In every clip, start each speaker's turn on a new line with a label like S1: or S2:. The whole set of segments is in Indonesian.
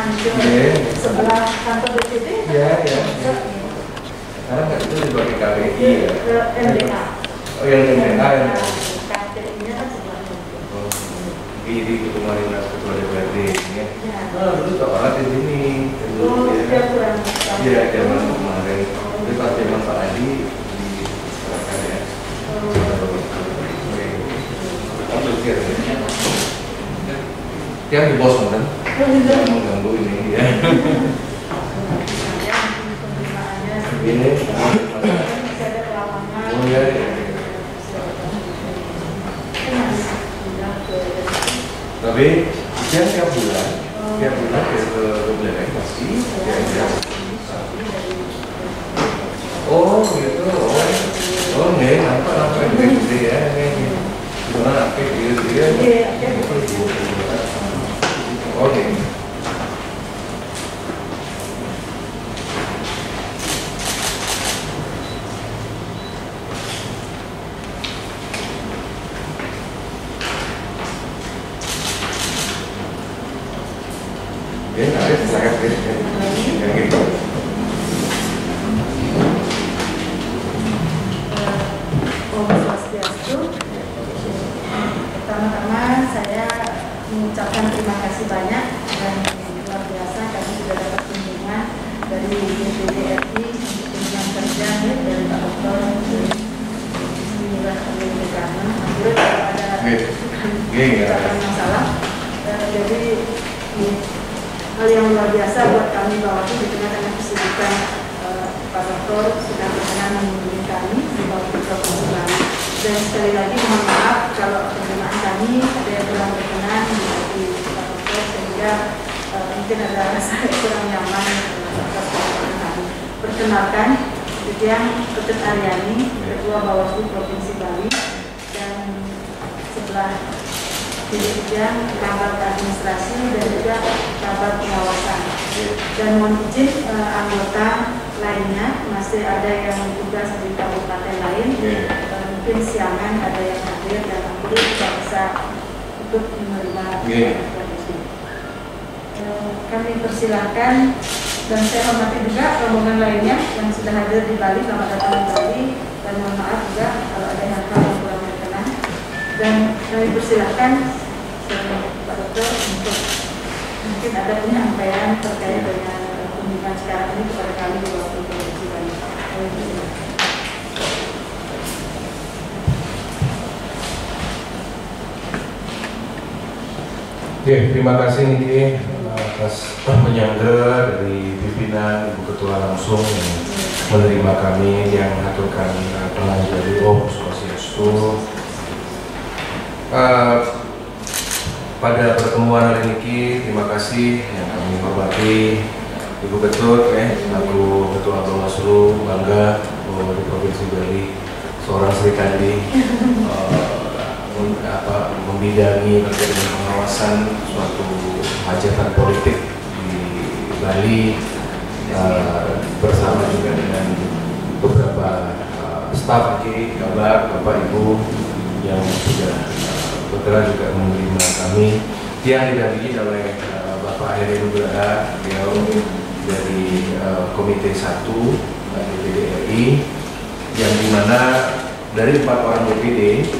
S1: perumahan ke sebelah kantor DPD.
S2: Iya. Karena kan itu dipakai KWI ya.
S1: MDA.
S2: Oh yang MDA ya.
S1: KTI-nya kan sebelah itu.
S2: Di Ketua Dinas Ketua DPRD ya.
S1: Ya.
S2: Nah dulu sekolah di sini.
S1: Oh, dia kurang.
S2: Iya zaman kemarin. Tapi pas zaman Pak Adi diserahkan ya. Yang di bos kan? Yang mengganggu ini ya. Ini. Oh ya. Tapi tiap bulan dia ke Buleleng pasti dia. Oh gitu. Oh nih nampak gitu ya. Gimana aktif dia? Oke. Ya, ada sangat gitu.
S1: Pertama-tama saya mengucapkan terima kasih banyak dan luar biasa kami sudah dapat kunjungan dari DPD RI untuk kunjungan kerja dari Pak Dr. Bismillah Al-Karna. Akhirnya kalau ada masalah, jadi hal yang luar biasa buat kami bahwa itu di tengah-tengah kesibukan Pak Dr. sudah berkenan mengunjungi kami di bawah Provinsi Bali. Dan sekali lagi mohon maaf kalau penerimaan kami ada yang kurang berkenan di Pak Dr. sehingga mungkin ada rasa kurang nyaman atas penerimaan kami. Perkenalkan, Dirjen Ketut Aryani, Ketua Bawaslu Provinsi Bali, dan sebelah Dirjen Kabar Administrasi dan juga Kabar Pengawasan. Dan mohon izin anggota lainnya masih ada yang tugas di kabupaten lain. Mungkin siangan ada yang hadir dan akhirnya tidak bisa ikut menerima kami persilahkan dan saya hormati juga rombongan lainnya yang sudah hadir di Bali, selamat datang di Bali, dan mohon maaf juga kalau ada yang kurang berkenan, dan kami persilahkan Pak Dokter untuk mungkin ada penyampaian terkait dengan kunjungan sekarang ini kepada kami di waktu Provinsi Bali.
S2: Oke, terima kasih Niki atas penyangga dari pimpinan Ibu Ketua langsung yang menerima kami, yang mengaturkan pengajian Om Swastiastu. Pada pertemuan hari ini, terima kasih yang kami hormati Ibu Ketut, selaku Ketua Bawaslu, bangga bahwa di Provinsi Bali seorang Sri Kandi membidangi terkait dengan pengawasan suatu hajatan politik di Bali bersama juga dengan beberapa staf kabar Bapak Ibu yang sudah kebetulan juga menerima kami, yang didampingi oleh Bapak Heri Nugraha, beliau dari Komite 1 DPD RI, yang dimana dari 4 orang DPD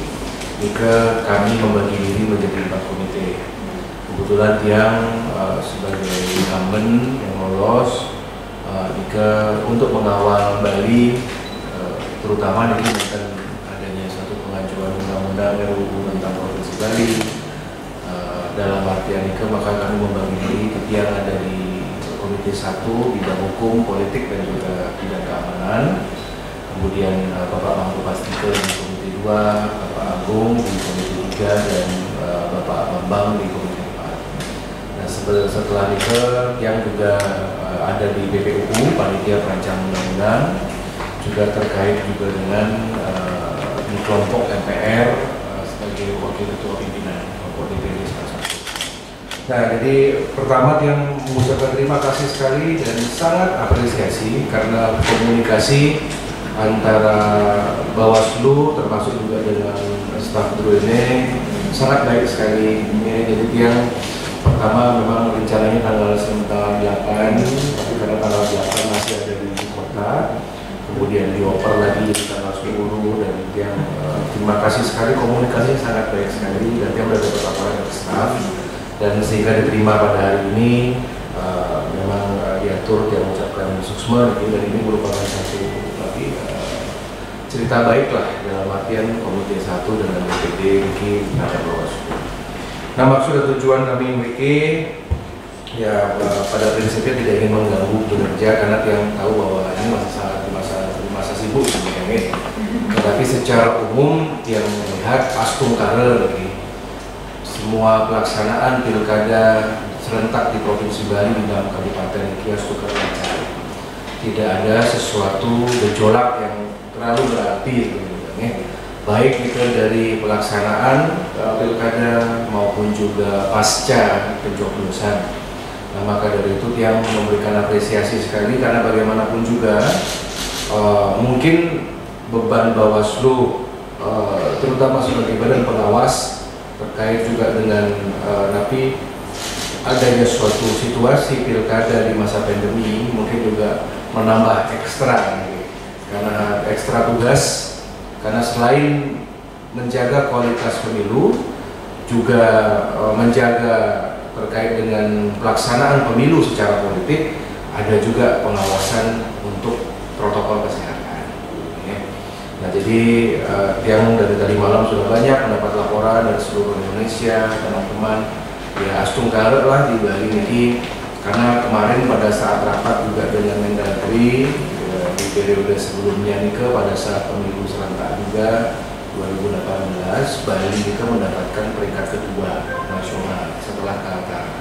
S2: jika kami membagi diri menjadi 4 komite. Kebetulan yang sebagai incumbent yang lolos jika untuk mengawal Bali, terutama ini dengan adanya satu pengajuan undang-undang RUU tentang Provinsi Bali, dalam artian itu maka kami membagi diri yang ada di Komite 1 bidang hukum, politik dan juga bidang keamanan. Kemudian Bapak Mangku Pastike di Komite 2, Bapak Agung di Komite 3, dan Bapak Bambang di Komite 4. Nah setelah itu yang juga ada di BPUU, Panitia Perancang Undang-Undang, juga terkait juga dengan di kelompok MPR sebagai Wakil Ketua Pimpinan kelompok DPD salah satu. Nah jadi pertama yang mengucapkan terima kasih sekali dan sangat apresiasi karena komunikasi antara Bawaslu termasuk juga dengan staf Drone sangat baik sekali. Jadi yang pertama memang rencananya tanggal 8, tapi karena tanggal 8 masih ada di ibu kota, kemudian dioper lagi di tanggal 10, dan yang terima kasih sekali, komunikasinya sangat baik sekali, dan dia sudah dapat laporan dari staf, dan sehingga diterima pada hari ini. Memang diatur, dia mengucapkan suksma, dan ini merupakan satu cerita baik lah dalam artian Komite 1 dengan DPD Wiki ada Bawaslu. Nah, maksud dan tujuan kami Wiki ya pada prinsipnya tidak ingin mengganggu kinerja, karena yang tahu bahwa ini masih sangat di masa sibuk sebenarnya. Tetapi secara umum yang melihat Astungkare lagi semua pelaksanaan pilkada serentak di Provinsi Bali di dalam Kabupaten Iki Astungkare lancar. Tidak ada sesuatu gejolak yang terlalu berarti, baik itu dari pelaksanaan pilkada maupun juga pasca pencoblosan. Nah, maka dari itu yang memberikan apresiasi sekali, karena bagaimanapun juga mungkin beban Bawaslu terutama sebagai badan pengawas terkait juga dengan napi adanya suatu situasi pilkada di masa pandemi mungkin juga menambah ekstra. Karena ekstra tugas, karena selain menjaga kualitas pemilu, juga menjaga terkait dengan pelaksanaan pemilu secara politik, ada juga pengawasan untuk protokol kesehatan. Nah, jadi yang dari tadi malam sudah banyak mendapat laporan dari seluruh Indonesia, teman-teman ya Astungkare lah di Bali ini, karena kemarin pada saat rapat juga dengan Mendagri di periode sebelumnya Nika pada saat pemilu serentak juga 2018, Bali Nika mendapatkan peringkat kedua nasional setelah Kaltara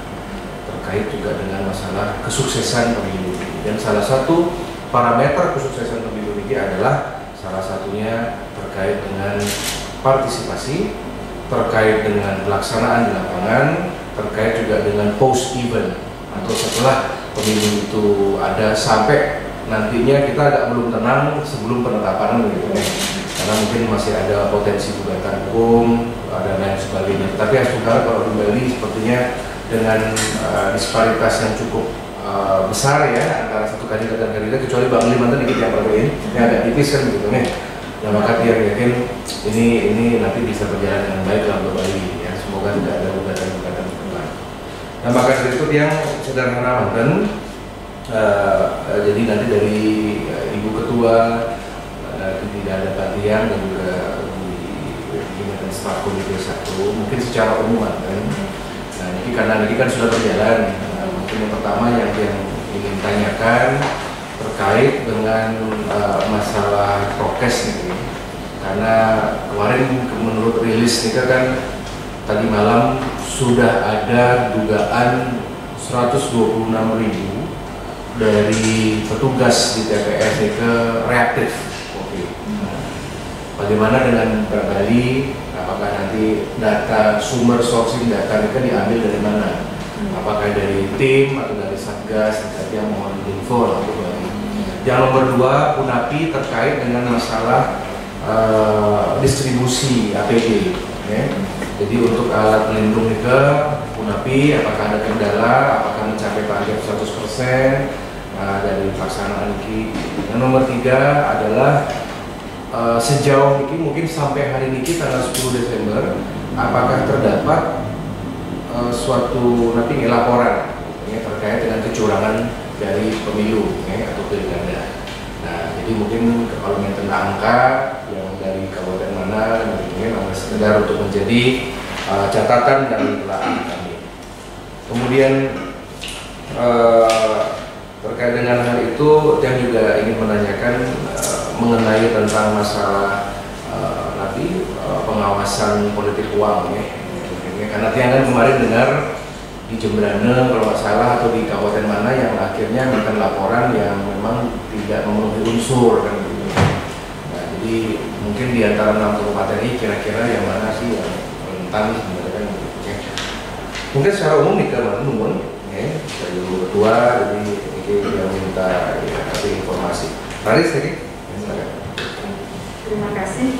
S2: terkait juga dengan masalah kesuksesan pemilu. Dan salah satu parameter kesuksesan pemilu ini adalah salah satunya terkait dengan partisipasi, terkait dengan pelaksanaan di lapangan, terkait juga dengan post event atau setelah pemilu itu ada sampai nantinya kita agak belum tenang sebelum penetapan gitu ya. Karena mungkin masih ada potensi gugatan hukum dan lain sebagainya. Tapi Astungkare kalau di Bali sepertinya dengan disparitas yang cukup besar ya antara satu kandidat dan kandidat, kecuali Bang Liman tadi yang berbeda, yang agak tipis kan gitu nih. Nah, maka dia yakin ini nanti bisa berjalan dengan baik lah untuk Bali ya. Semoga tidak ada gugatan-gugatan berkembang. Nah, maka dari itu yang sederhana mantan. Jadi nanti dari Ibu Ketua tidak ada pelatihan dan juga di staf Komite 1 mungkin secara umum kan. Nah, ini karena ini kan sudah berjalan. Mungkin yang pertama yang ingin tanyakan terkait dengan masalah prokes nih, karena kemarin menurut rilis ini kan tadi malam sudah ada dugaan 126.000 dari petugas di TPS ke reaktif COVID. Bagaimana dengan Bali? Apakah nanti data sumber sourcing data itu diambil dari mana? Apakah dari tim atau dari satgas? Nanti yang mohon info lah untuk Bali. Yang nomor 2, UNAPI terkait dengan masalah distribusi APD. Ya. Jadi untuk alat pelindung itu UNAPI apakah ada kendala? Apakah mencapai target 100%? Dari pelaksanaan ini. Yang nomor 3 adalah sejauh ini mungkin sampai hari ini tanggal 10 Desember apakah terdapat suatu nanti laporan ya, terkait dengan kecurangan dari pemilu ya, atau pilkada. Nah, jadi mungkin kalau tentang angka yang dari kabupaten mana mungkin hanya sekedar untuk menjadi catatan dan telah kami. Kemudian terkait dengan hal itu, yang juga ingin menanyakan mengenai tentang masalah pengawasan politik uang ya. Karena tiang kan kemarin dengar di Jembrane kalau nggak salah atau di kabupaten mana yang akhirnya minta laporan yang memang tidak memenuhi unsur kan gitu. Nah, jadi mungkin di antara 6 kabupaten ini kira-kira yang mana sih yang rentan sebenarnya kan gitu. Ya. Mungkin secara umum nih nuwun ya dari Ketua jadi yang minta ya, informasi. Laris tadi.
S1: Terima kasih.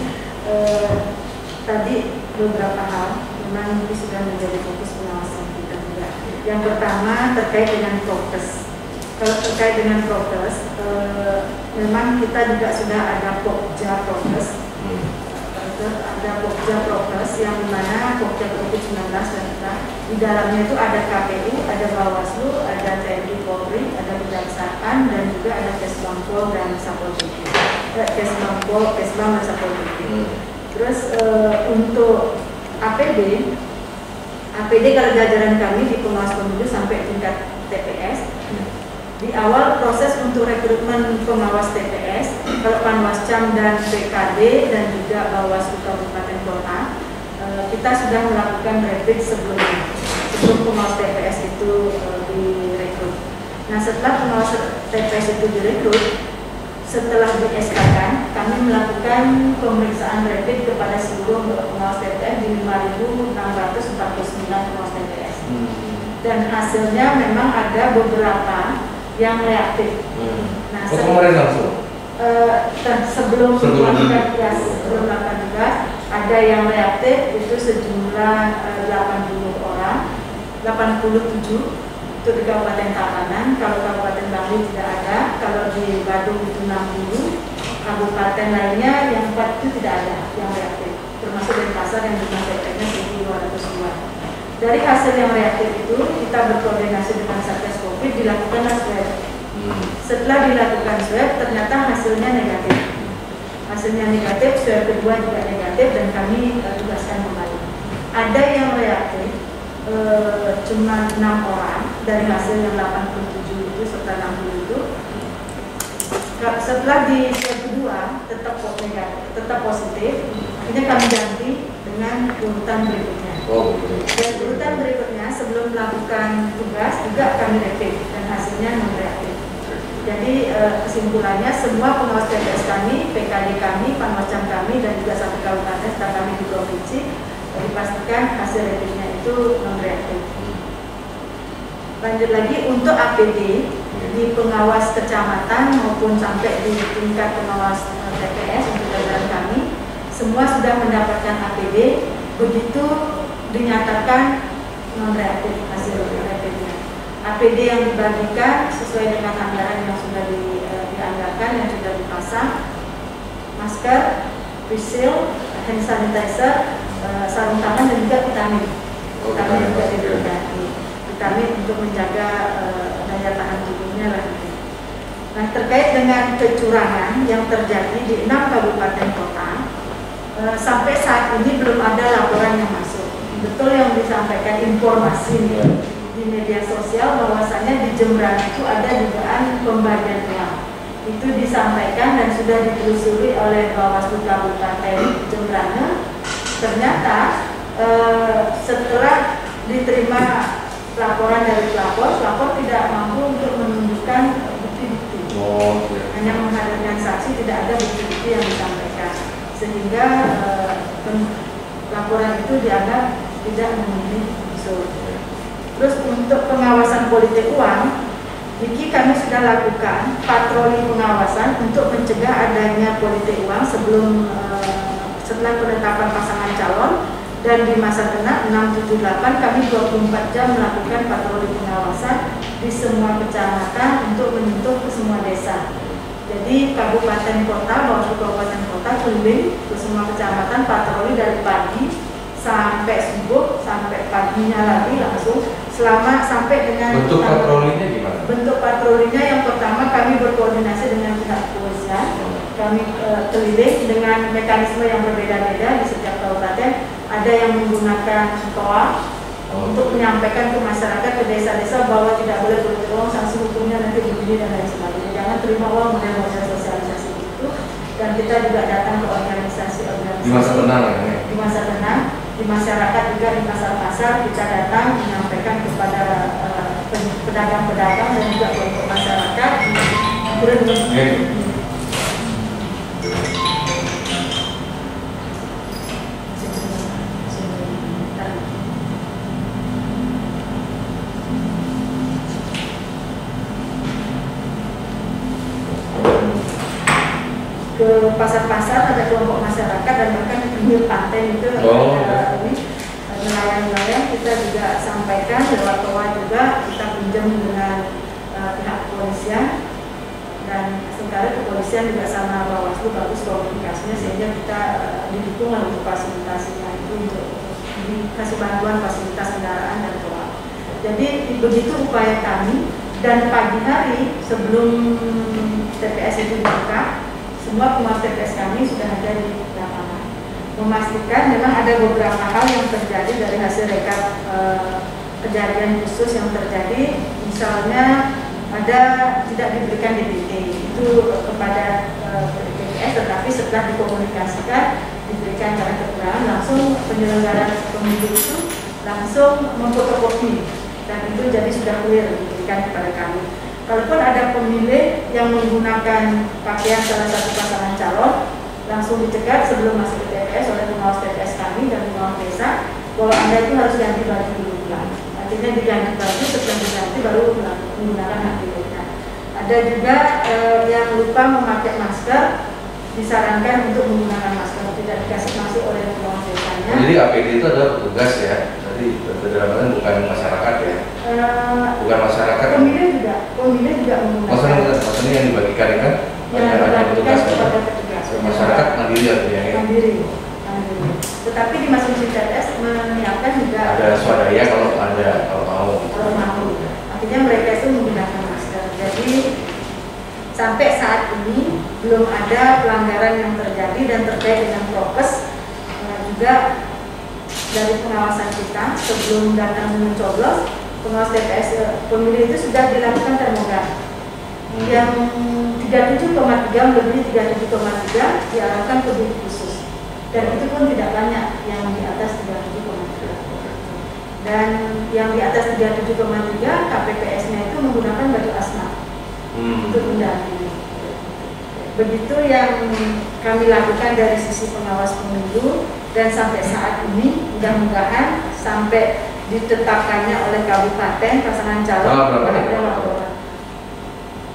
S1: Tadi beberapa hal memang ini sudah menjadi fokus pengawasan kita juga. Yang pertama terkait dengan prokes. Kalau terkait dengan prokes, memang kita juga sudah ada Pokja prokes. Ada Pokja prokes yang dimana Pokja COVID-19 dan di dalamnya itu ada KPU, ada Bawaslu, ada TNI Polri, ada Kejaksaan, dan juga ada Kesbangpol dan Satpol PP. Kesbang dan Satpol PP. Terus untuk APD kalau jajaran kami di pengawas pemilu sampai tingkat TPS. Di awal proses untuk rekrutmen pengawas TPS, kalau Panwascam dan PKD dan juga Bawaslu Kabupaten Kota, kita sudah melakukan rapid sebelum pengawas TPS itu direkrut. Nah, setelah pengawas TPS itu direkrut, setelah di-SK-kan, kami melakukan pemeriksaan rapid kepada seluruh pengawas TPS di 5.649 pengawas TPS. Dan hasilnya memang ada beberapa yang reaktif. Nah,
S2: kemarin langsung?
S1: Sebelum melakukan tugas, ada yang reaktif itu sejumlah 80 orang, 87 itu di Kabupaten Tabanan. Kalau Kabupaten Bangli tidak ada, kalau di Badung itu 60, kabupaten lainnya yang 4 itu tidak ada yang reaktif, termasuk Denpasar yang jumlah TPS-nya 1.202. Dari hasil yang reaktif itu, kita berkoordinasi dengan Satgas Covid, dilakukanlah swab. Setelah dilakukan swab, ternyata hasilnya negatif. Hasilnya negatif, swab kedua juga negatif, dan kami tugaskan kembali. Ada yang reaktif, cuma 6 orang dari hasil yang 87 itu serta 60 itu. Setelah di swab kedua tetap negatif, tetap positif, akhirnya kami ganti dengan urutan berikutnya. Dan urutan berikutnya sebelum melakukan tugas juga kami rapid dan hasilnya non reaktif. Jadi kesimpulannya semua pengawas TPS kami, PKD kami, Panwascam kami, dan juga satu kabupaten serta kami di provinsi dipastikan hasil rapidnya itu non reaktif. Lanjut lagi untuk APD di pengawas kecamatan maupun sampai di tingkat pengawas TPS untuk jajaran kami, semua sudah mendapatkan APD begitu dinyatakan non reaktif hasil rapidnya. APD yang dibagikan sesuai dengan anggaran yang sudah dianggarkan, yang sudah dipasang, masker, face shield, hand sanitizer, sarung tangan, dan juga vitamin. Vitamin juga diberikan. Vitamin untuk menjaga daya tahan tubuhnya lah. Nah, terkait dengan kecurangan yang terjadi di 6 kabupaten kota, sampai saat ini belum ada laporan yang masuk. Betul yang disampaikan informasi di media sosial bahwasanya di Jembrana itu ada dugaan pembagian uang. Itu disampaikan dan sudah ditelusuri oleh Bawaslu Kabupaten Jembrana. Ternyata setelah diterima laporan dari pelapor tidak mampu untuk menunjukkan bukti-bukti. Hanya menghadirkan saksi, tidak ada bukti-bukti yang disampaikan. Sehingga laporan itu dianggap tidak memenuhi unsur. Terus untuk pengawasan politik uang, Diki kami sudah lakukan patroli pengawasan untuk mencegah adanya politik uang setelah penetapan pasangan calon, dan di masa genap 678 kami 24 jam melakukan patroli pengawasan di semua kecamatan untuk menyentuh ke semua desa. Jadi kabupaten kota, Bawaslu kabupaten kota keliling ke semua kecamatan, patroli dari pagi sampai subuh, sampai paginya lagi langsung sampai dengan.
S2: Bentuk patrolinya gimana?
S1: Bentuk patrolinya yang pertama kami berkoordinasi dengan pihak kepolisian. Kami keliling dengan mekanisme yang berbeda-beda di setiap kabupaten. Ada yang menggunakan toa untuk menyampaikan ke masyarakat, ke desa-desa bahwa tidak boleh politik uang, sanksi hukumnya nanti begini dan lain sebagainya. Jangan terima uang, model-model sosialisasi itu. Dan kita juga datang ke organisasi
S2: di masa tenang ya?
S1: Di masa tenang, di masyarakat juga, di pasar-pasar kita datang menyampaikan kepada pedagang-pedagang dan juga kelompok masyarakat. Ke pasar-pasar, ada kelompok masyarakat, dan bahkan di pinggir pantai itu nelayan-nelayan kita juga sampaikan lewat toa juga, kita pinjam dengan pihak kepolisian, dan sementara kepolisian juga sama Bawaslu bagus komunikasinya, sehingga kita didukung untuk fasilitasinya itu, untuk dikasih bantuan fasilitas kendaraan dan toa. Jadi begitu upaya kami, dan pagi hari sebelum TPS itu dibuka, semua pengawas TPS kami sudah ada di lapangan, memastikan memang ada beberapa hal yang terjadi dari hasil rekap kejadian khusus yang terjadi. Misalnya ada tidak diberikan DPT itu kepada TPS, tetapi setelah dikomunikasikan diberikan cara keterangan, langsung penyelenggara pemilu itu langsung memfotokopi, dan itu jadi sudah clear diberikan kepada kami. Kalaupun ada pemilih yang menggunakan pakaian salah satu pasangan calon, langsung dicegat sebelum masuk ke TPS oleh pengawas TPS kami dan pengawas desa, bahwa Anda itu harus ganti baju dulu. Artinya diganti baju, setelah diganti baru menggunakan hak pilihnya. Ada juga yang lupa memakai masker, disarankan untuk menggunakan masker, tidak dikasih masuk oleh pengawas desanya.
S2: Jadi APD itu adalah petugas ya, jadi benar-benar bukan masyarakat ya. Bukan masyarakat.
S1: Pemilih juga menggunakan.
S2: Maksudnya yang dibagikan kan?
S1: Yang dibagikan kepada petugas.
S2: Masyarakat mandiri artinya ya.
S1: Mandiri. Tetapi di masing-masing TPS menyiapkan juga.
S2: Ada swadaya kalau mau.
S1: Kalau mau. Artinya mereka itu menggunakan masker. Jadi sampai saat ini belum ada pelanggaran yang terjadi, dan terkait dengan prokes juga dari pengawasan kita sebelum datang mencoblos, pengawas TPS pemilih itu sudah dilakukan termogan. Yang 37,3 melebihi 37,3 diarahkan ke bilik khusus, dan itu pun tidak banyak yang di atas 37,3. Dan yang di atas 37,3 KPPS-nya itu menggunakan baju asma untuk mendampingi. Begitu yang kami lakukan dari sisi pengawas pemilu, dan sampai saat ini mudah-mudahan sampai ditetapkannya oleh kabupaten pasangan calon.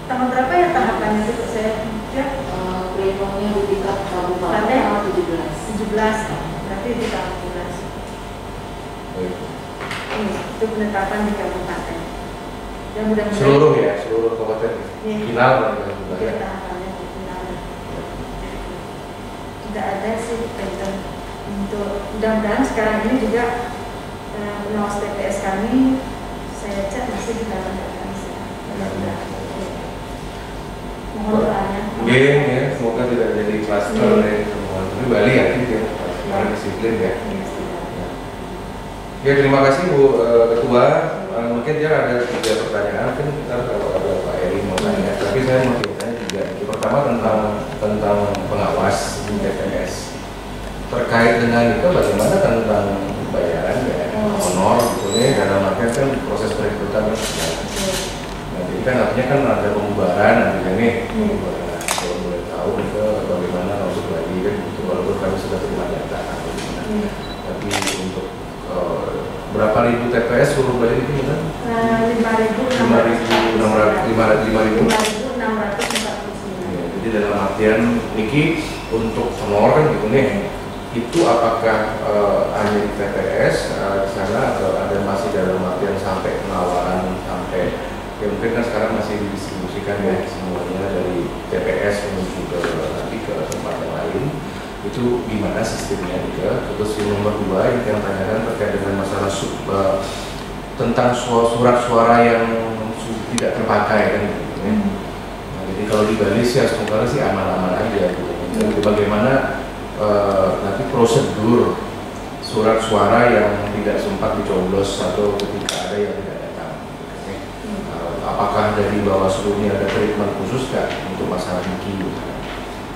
S1: Tanggal berapa ya tahapannya itu saya
S3: plenonya di tingkat kabupaten tanggal 17.
S1: Berarti di tanggal 17. Itu penetapan di kabupaten. Dan mudah-mudahan
S2: seluruh kabupaten.
S1: Ya.
S2: Final
S1: ya, tahapannya final. Tidak ada sih untuk mudah-mudahan sekarang ini juga pengawas TPS kami saya cek masih di dalam organisasi. Mohon doanya.
S2: Ya, semoga tidak jadi kluster ya semua. Tapi Bali ya gitu ya, orang disiplin ya. Ya, terima kasih Bu Ketua. Mungkin dia ada 3 pertanyaan, mungkin ntar kalau ada Pak Eri mau tanya. Tapi saya mau tanya juga. Pertama tentang pengawas di TPS. Terkait dengan itu bagaimana tentang bayaran ya, honor gitu ya, dalam artian kan proses perekrutan jadi kan artinya kan ada pembubaran nantinya nih. Kalau boleh tahu itu bagaimana untuk lagi kan itu, walaupun kami sudah terima data tapi untuk berapa ribu TPS suruh balik itu kan? 5.649. Jadi dalam artian Niki untuk honor kan gitu nih, itu apakah hanya di TPS di sana atau ada masih dalam artian sampai penawaran sampai ya mungkin kan sekarang masih didistribusikan ya semuanya dari TPS menuju ke nanti ke tempat yang lain, itu gimana sistemnya juga. Terus yang nomor 2 yang tanyakan terkait dengan masalah tentang surat suara yang tidak terpakai kan gitu ya. Nah, jadi kalau di Bali sih semoga sih aman-aman aja gitu. Jadi bagaimana nanti prosedur surat suara yang tidak sempat dicoblos atau ketika ada yang tidak datang. Apakah dari Bawaslu ini ada treatment khusus kah untuk masalah Niki?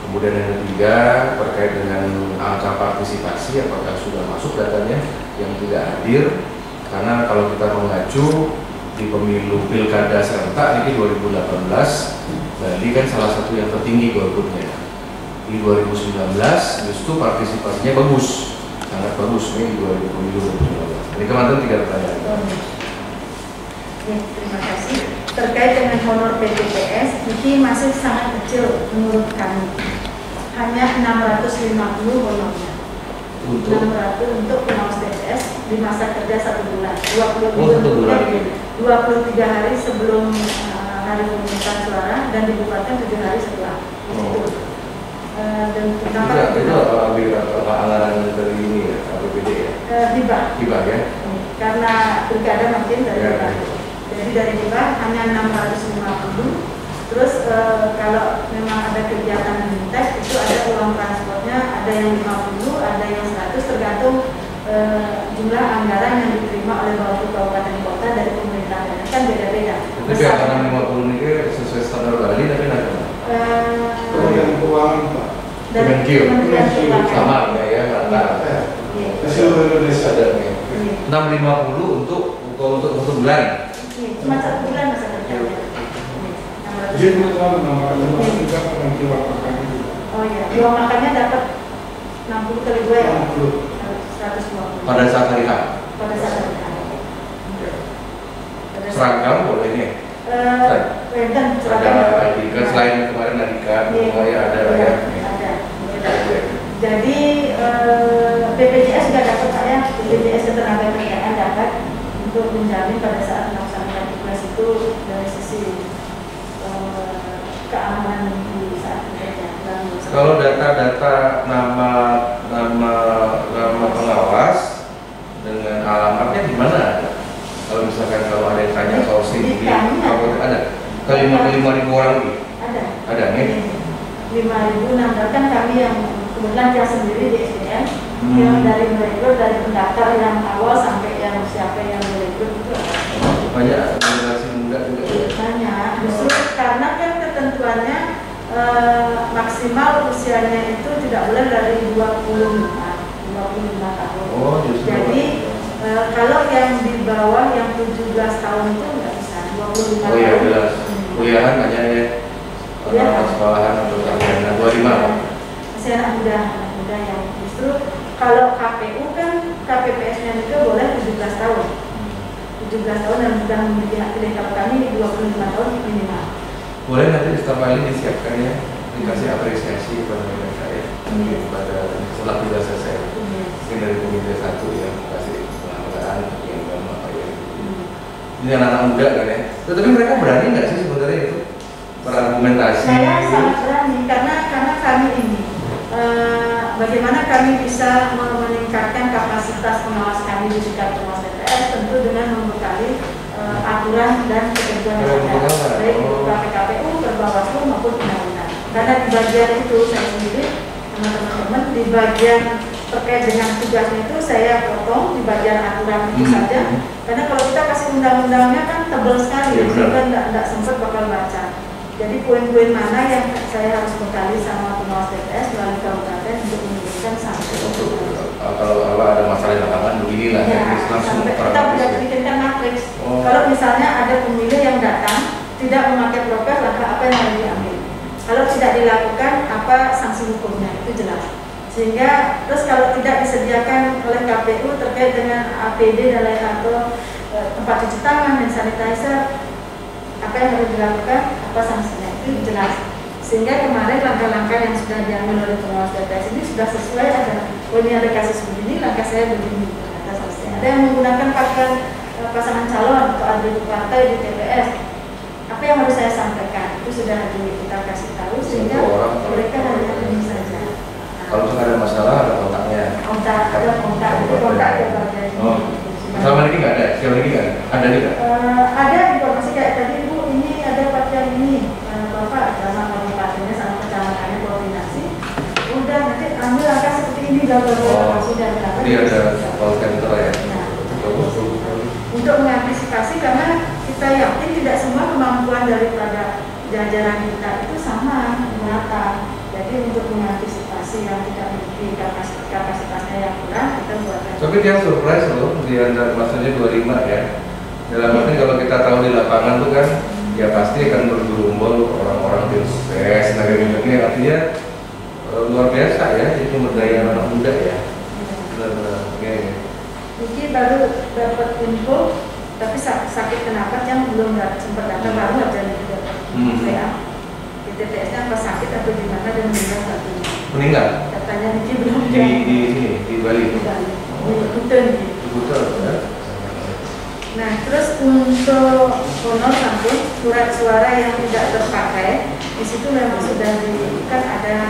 S2: Kemudian yang ketiga terkait dengan angka partisipasi, apakah sudah masuk datanya yang tidak hadir? Karena kalau kita mengacu di pemilu pilkada serentak ini 2018, Bali kan salah satu yang tertinggi golputnya. Di 2019 justru partisipasinya bagus, sangat bagus nih di 2019. Ini kemarin 3 pertanyaan.
S1: Ya, terima kasih. Terkait dengan honor PTPS, ini masih sangat kecil menurut kami. Hanya 650 honornya. 600 untuk pengawas TPS di masa kerja 1 bulan. 23 hari sebelum hari pemungutan suara dan dibubarkan 7 hari setelah. Dan kenapa
S2: itu apa anggaran dari ini ya, APBD ya? Hibah ya?
S1: Karena pilkada makin dari hibah. Jadi dari hibah hanya 650. Terus kalau memang ada kegiatan lintas itu ada uang transportnya, ada yang 50, ada yang 100 tergantung jumlah anggaran yang diterima oleh Bawaslu Kabupaten Kota dari pemerintah daerah, kan beda-beda.
S2: Tapi anggaran 50 ini sesuai standar Bali tapi nanti
S4: yang keuangan Pak.
S1: Dari Kementerian Keuangan
S2: sama ya rata.
S4: Seluruh Indonesia
S2: Ada nih. 650 untuk 1 bulan.
S1: Cuma 1 bulan masa kerjanya.
S4: Jadi menamakan juga akan keluar makan itu.
S1: Oh iya, uang makannya dapat 60 kali 2 ya? 120.
S2: Pada saat hari H.
S1: Pada saat hari H.
S2: Seragam boleh nih.
S1: Dan seragam.
S2: Kan selain kemarin Adika, ya ada ya.
S1: Ada. Jadi BPJS juga dapat saya, BPJS Ketenagakerjaan dapat untuk menjamin pada saat melaksanakan tugas itu dari sisi keamanan di saat bekerja.
S2: Kalau data-data nama pengawas dengan alamatnya di mana? Kalau misalkan kalau ada yang tanya soal sini, ada. Kalau 5.000 orang nih? Ada nih.
S1: 5.000 kan kami yang kebetulan yang sendiri di SDM, yang dari merekrut dari pendaftar yang awal sampai yang siapa yang merekrut itu
S2: banyak generasi muda juga ya.
S1: Banyak, justru karena kan ketentuannya maksimal usianya itu tidak boleh dari 25 tahun.
S2: Oh, justru.
S1: Jadi kalau yang di bawah yang 17 tahun itu nggak bisa 25 tahun.
S2: Oh iya jelas. Kuliahan hanya ya. Anak sekolahan atau sarjana 25.
S1: Masih anak muda yang justru kalau KPU kan KPPS-nya itu boleh 17 tahun. 17 tahun dan sudah memiliki hak pilih. Kalau kami 25 tahun minimal.
S2: Boleh nanti setelah ini disiapkan ya, dikasih apresiasi kepada mereka ya, pada setelah sudah selesai. Mungkin dari komite 1 ya, kasih penghargaan yang lama ya. Ini anak-anak muda kan ya. Tetapi mereka berani nggak sih sebenarnya itu berargumentasi?
S1: Saya sangat berani karena kami ini bagaimana kami bisa meningkatkan kapasitas pengawas kami di tingkat pengawas TPS tentu dengan membekali aturan dan ketentuan yang ada baik itu KPKPU, Bawaslu maupun undang-undang. Karena di bagian itu saya sendiri sama teman-teman di bagian terkait dengan tugasnya itu saya potong di bagian aturan itu saja. Karena kalau kita kasih undang-undangnya kan tebal sekali, sehingga tidak sempat bakal baca. Jadi poin-poin mana yang saya harus bekali sama pengawas TPS melalui kabupaten untuk memberikan sanksi.
S2: Kalau ada masalah di lapangan beginilah ya, langsung
S1: kita tidak bikinkan matriks. Kalau misalnya ada pemilih yang datang tidak memakai prokes, langkah apa yang harus diambil? Kalau tidak dilakukan, apa sanksi hukumnya? Itu jelas. Sehingga terus kalau tidak disediakan oleh KPU terkait dengan APD dan lain atau tempat cuci tangan dan sanitizer, apa yang harus dilakukan, apa sanksinya, itu jelas. Sehingga kemarin langkah-langkah yang sudah diambil oleh pengawas TPS ini sudah sesuai, ada ini ada kasus begini, langkah saya begini, ada sanksi. Ada yang menggunakan pasangan calon atau atribut partai di TPS, apa yang harus saya sampaikan itu sudah kita kasih tahu sehingga mereka hanya ini saja.
S2: Kalau ada masalah ada kontaknya.
S1: Ada kontak ke bagian.
S2: Selama ini nggak ada, selama ini nggak ada nih nggak?
S1: Ada informasi kayak tadi Bu, ini ada pasien ini, Bapak sama kabupatennya sama kecamatannya koordinasi. Udah nanti ambil langkah seperti ini sudah sudah.
S2: Jadi ada call center ya.
S1: Untuk mengantisipasi karena kita yakin tidak semua kemampuan daripada jajaran kita itu sama merata. Jadi untuk mengantisipasi yang tidak memiliki kapasitasnya yang kurang, kita buatkan.
S2: Tapi dia surprise loh, dia maksudnya 25 ya. Dalam arti kalau kita tahu di lapangan tuh kan, ya pasti akan bergerombol orang-orang tim sukses, tenaga kerja, artinya luar biasa ya, itu berdaya anak muda ya. Benar-benar, oke.
S1: Mungkin baru dapat info, tapi sakit kenapa yang belum sempat datang baru aja juga. Saya TPS-nya apa sakit atau di mana dan meninggal satunya.
S2: Meninggal?
S1: Katanya Niki belum
S2: di Bali.
S1: Di Bali. Di Kuta.
S2: diputar ya.
S1: Nah, terus untuk honor sampun surat suara yang tidak terpakai, di situ memang sudah kan ada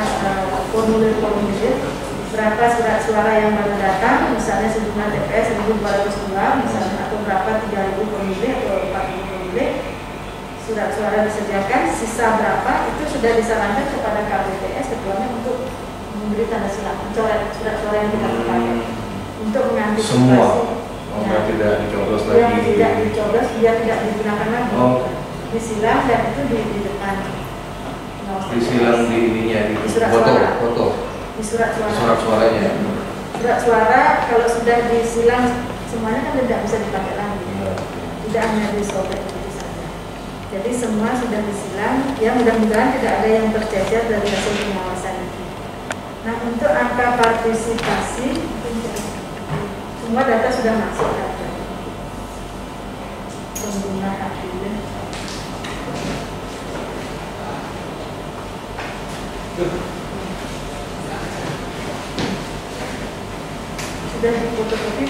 S1: formulir-formulir berapa surat suara yang baru datang, misalnya sejumlah TPS 1.202 misalnya, atau berapa 3.000 pemilih atau 4.000 pemilih surat suara disediakan, sisa berapa itu sudah disarankan kepada KPPS ketuanya untuk memberi tanda silang, mencoret surat suara yang tidak terpakai untuk mengantisipasi
S2: semua yang tidak dicoblos lagi,
S1: yang tidak dicoblos biar tidak digunakan lagi, disilang dan itu di depan,
S2: disilang di ininya, di
S1: surat
S2: foto,
S1: suara.
S2: foto,
S1: Di surat suara.
S2: surat suaranya.
S1: Surat suara kalau sudah disilang semuanya kan tidak bisa dipakai lagi, tidak hanya disobek begitu saja. Jadi semua sudah disilang, ya mudah-mudahan tidak ada yang tercecer dari hasil pengawasan itu. Nah, untuk angka partisipasi semua data sudah masuk data pengguna hak pilih. Sudah difotokopi.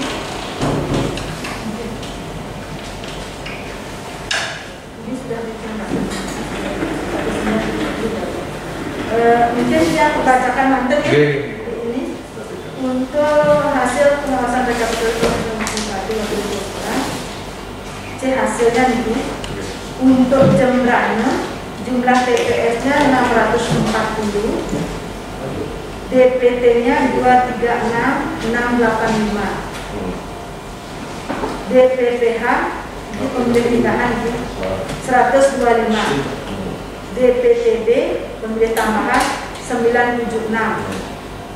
S1: Ini sudah diceritakan. Mungkin yang bacakan nanti ya. Ini untuk hasil pengawasan rekapitulasi C hasilnya ini untuk Jembrana jumlah TPS-nya 640, DPT-nya 236.685, DPPH di pemilih pindahan 125, DPTB pemilih tambahan 976.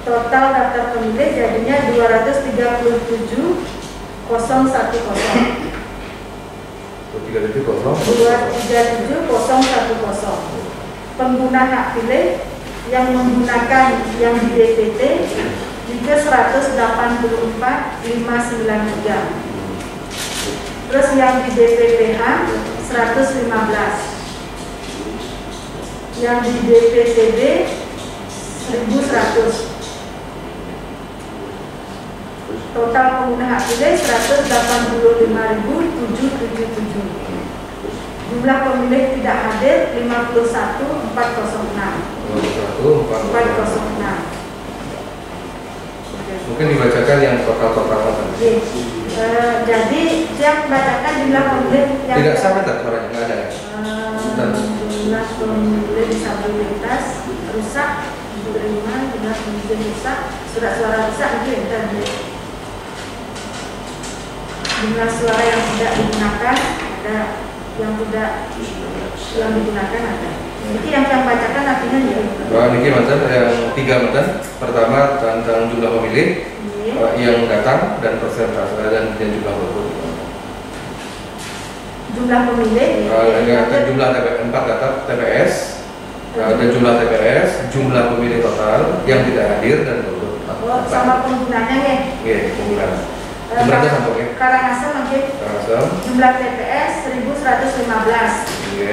S1: Total daftar pemilih jadinya 237.010. 237.010. Pengguna hak pilih yang menggunakan yang di DPT juga 184.593. Terus yang di DPPH 115. Yang di DPTB 1.100. Total pengguna hak pilih 185.777. Jumlah pemilih tidak hadir 51.406. 406.
S2: Mungkin dibacakan yang total-total tadi.
S1: Jadi yang bacakan jumlah pemilih yang
S2: tidak sama tak suaranya, nggak ada.
S1: Jumlah pemilih disabilitas rusak diterima, jumlah pemilih rusak, surat suara rusak itu yang tadi. Jumlah suara yang tidak digunakan ada, yang tidak yang digunakan ada. Jadi yang bacakan artinya
S2: Niki mantan yang 3 mantan. Pertama tentang jumlah pemilih yang datang dan persentase dan jumlah vote.
S1: Jumlah pemilih.
S2: Jumlah 4 data TPS dan jumlah TPS, jumlah pemilih total yang tidak hadir dan vote.
S1: Sama penggunanya ya.
S2: Iya, penggunaan. Jumlahnya sama ya.
S1: Karangasem mungkin. Jumlah TPS 1.115.
S2: Iya.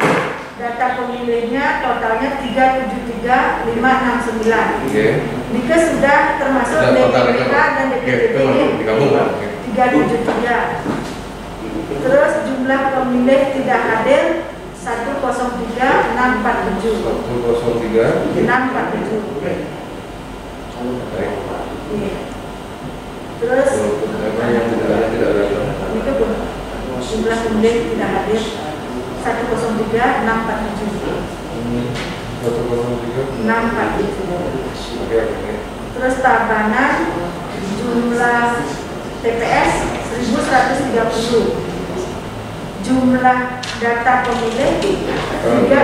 S1: Data pemilihnya totalnya 373.569.
S2: Iya.
S1: Jika sudah termasuk DPPK dan DPTB 373. Terus jumlah pemilih tidak hadir 103.647. 647. Terus
S2: yang tidak ada
S1: itu pun jumlah pemilih tidak hadir 103.647. 647. Terus Tabanan jumlah TPS 1.130. Jumlah data pemilih juga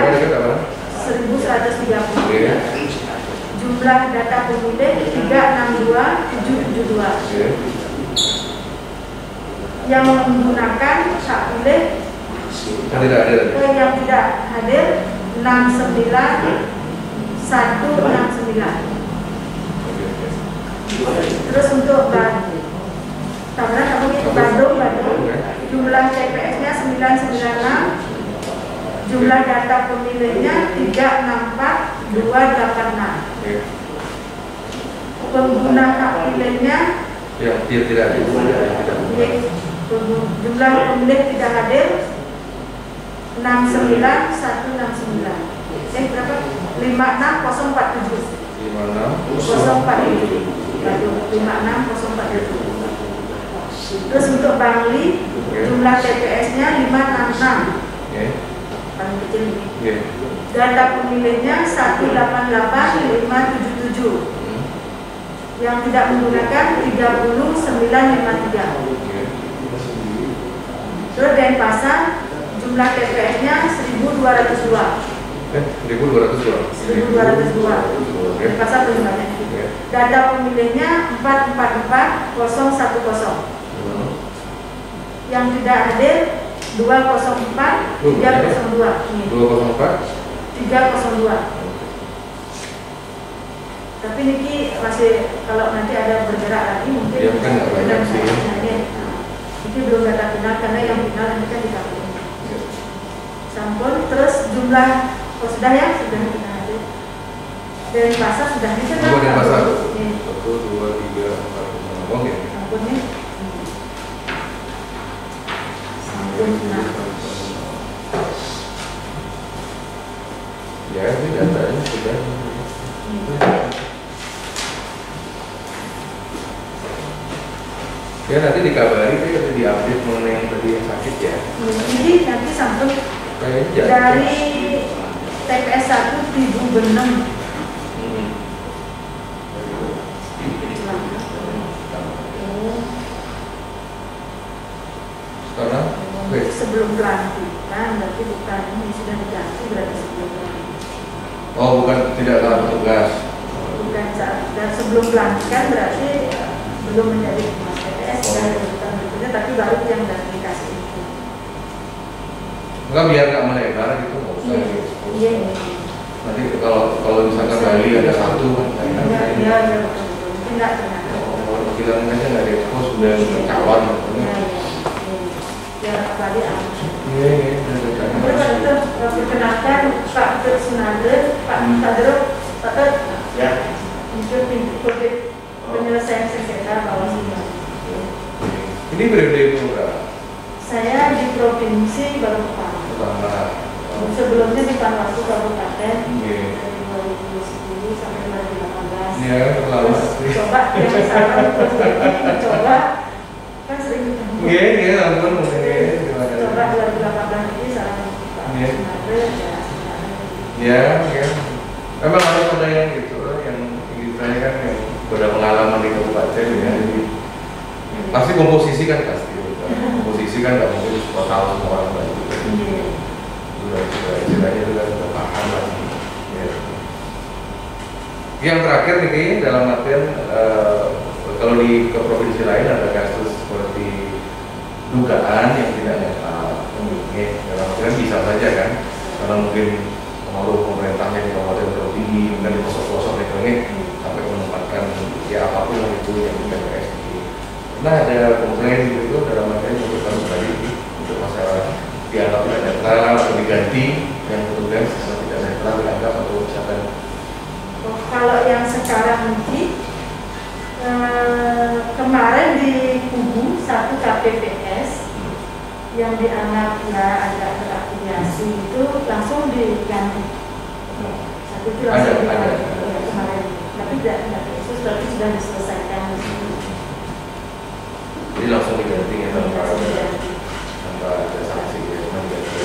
S1: 1.130. Jumlah data pemilih 362.772. Yang menggunakan hak pilih yang tidak hadir 69.169. Terus untuk Tabanan kamu itu Bandung jumlah TPS-nya 996, jumlah data pemilihnya 364.286. Pengguna hak pilihnya
S2: yang tidak ada.
S1: Jumlah pemilih tidak hadir 69.169. Berapa? 56047. 047. 56047. Terus untuk Bangli jumlah TPS-nya 566. Paling kecil ini. Data pemilihnya 188.577. Yang tidak menggunakan 30.953. Terus Denpasar jumlah TPS-nya 1.202. 1.202. Denpasar paling banyak. Data pemilihnya 444.010. Yang tidak hadir 204 302.
S2: 204
S1: 302. Tapi ini masih, kalau nanti ada bergerak lagi mungkin
S2: ya, kan banyak sih.
S1: Ini belum data final karena yang final nanti kan di KPU. Sampun. Terus jumlah sudah ya, sudah kita nanti. Denpasar sudah ini kan?
S2: Denpasar 1, 2, 3, 4, 5. Oke.
S1: Sampun nih. Sampun.
S2: Ya, ini datanya sudah. Ya nanti dikabari, nanti diupdate mengenai yang tadi yang sakit ya.
S1: Ini nanti sampun dari TPS 1 di Gubernur.
S2: Sekarang
S1: sebelum pelantikan, berarti bukan ini sudah diganti, berarti sebelum pelantikan.
S2: Oh, bukan, tidak tahu tugas.
S1: Bukan saat dan sebelum pelantikan berarti belum menjadi TPS dan urutan berikutnya, tapi baru yang dari dikasih itu.
S2: Enggak, biar nggak melebar gitu, nggak usah.
S1: Iya.
S2: Nanti kalau misalkan Bali ada satu kan,
S1: iya, betul. Mungkin nggak ternyata.
S2: Kalau kita aja nggak ada ekspos, sudah kawan.
S1: Ya, Bali aman.
S2: Iya.
S1: Perkenalkan Pak Sunade, Pak Kadro, Pak
S4: Ya.
S1: untuk penyelesaian sengketa Bawaslu.
S2: Ini periode itu berapa?
S1: Saya di provinsi baru pertama. Sebelumnya di Panwaslu Kabupaten dari 2010 sampai 2018.
S2: Iya, lama sih.
S1: Coba yang salah terus ini coba kan sering ketemu.
S2: Iya, ampun.
S1: Coba 2018 ini salah Pak Sunade
S2: ya. Ya. Memang harus ada yang gitu, yang saya kan yang sudah pengalaman di kabupaten ya. Jadi pasti komposisi kan pasti. Komposisi kan nggak mungkin total semua orang baik. Sudah istilahnya itu kan sudah paham lagi. Ya. Yang terakhir nih dalam artian kalau di ke provinsi lain ada kasus seperti dugaan yang tidak netral. Dalam artian bisa saja kan, karena mungkin pengaruh pemerintahnya di kabupaten terlalu tinggi, dan di pelosok-pelosok ini sampai menempatkan ya apapun yang itu yang TPS. Nah ada komplain gitu dalam artian untuk kasus tadi untuk masalah dianggap tidak netral atau diganti yang petugas tidak netral dianggap atau misalkan.
S1: Kalau yang sekarang ini kemarin di Kubu satu KPPS yang dianggap ya agak terafiliasi itu langsung diganti. Satu itu langsung diganti kemarin, tapi tidak khusus, tapi sudah diselesaikan.
S2: Jadi langsung diganti ya tanpa ada sanksi ya,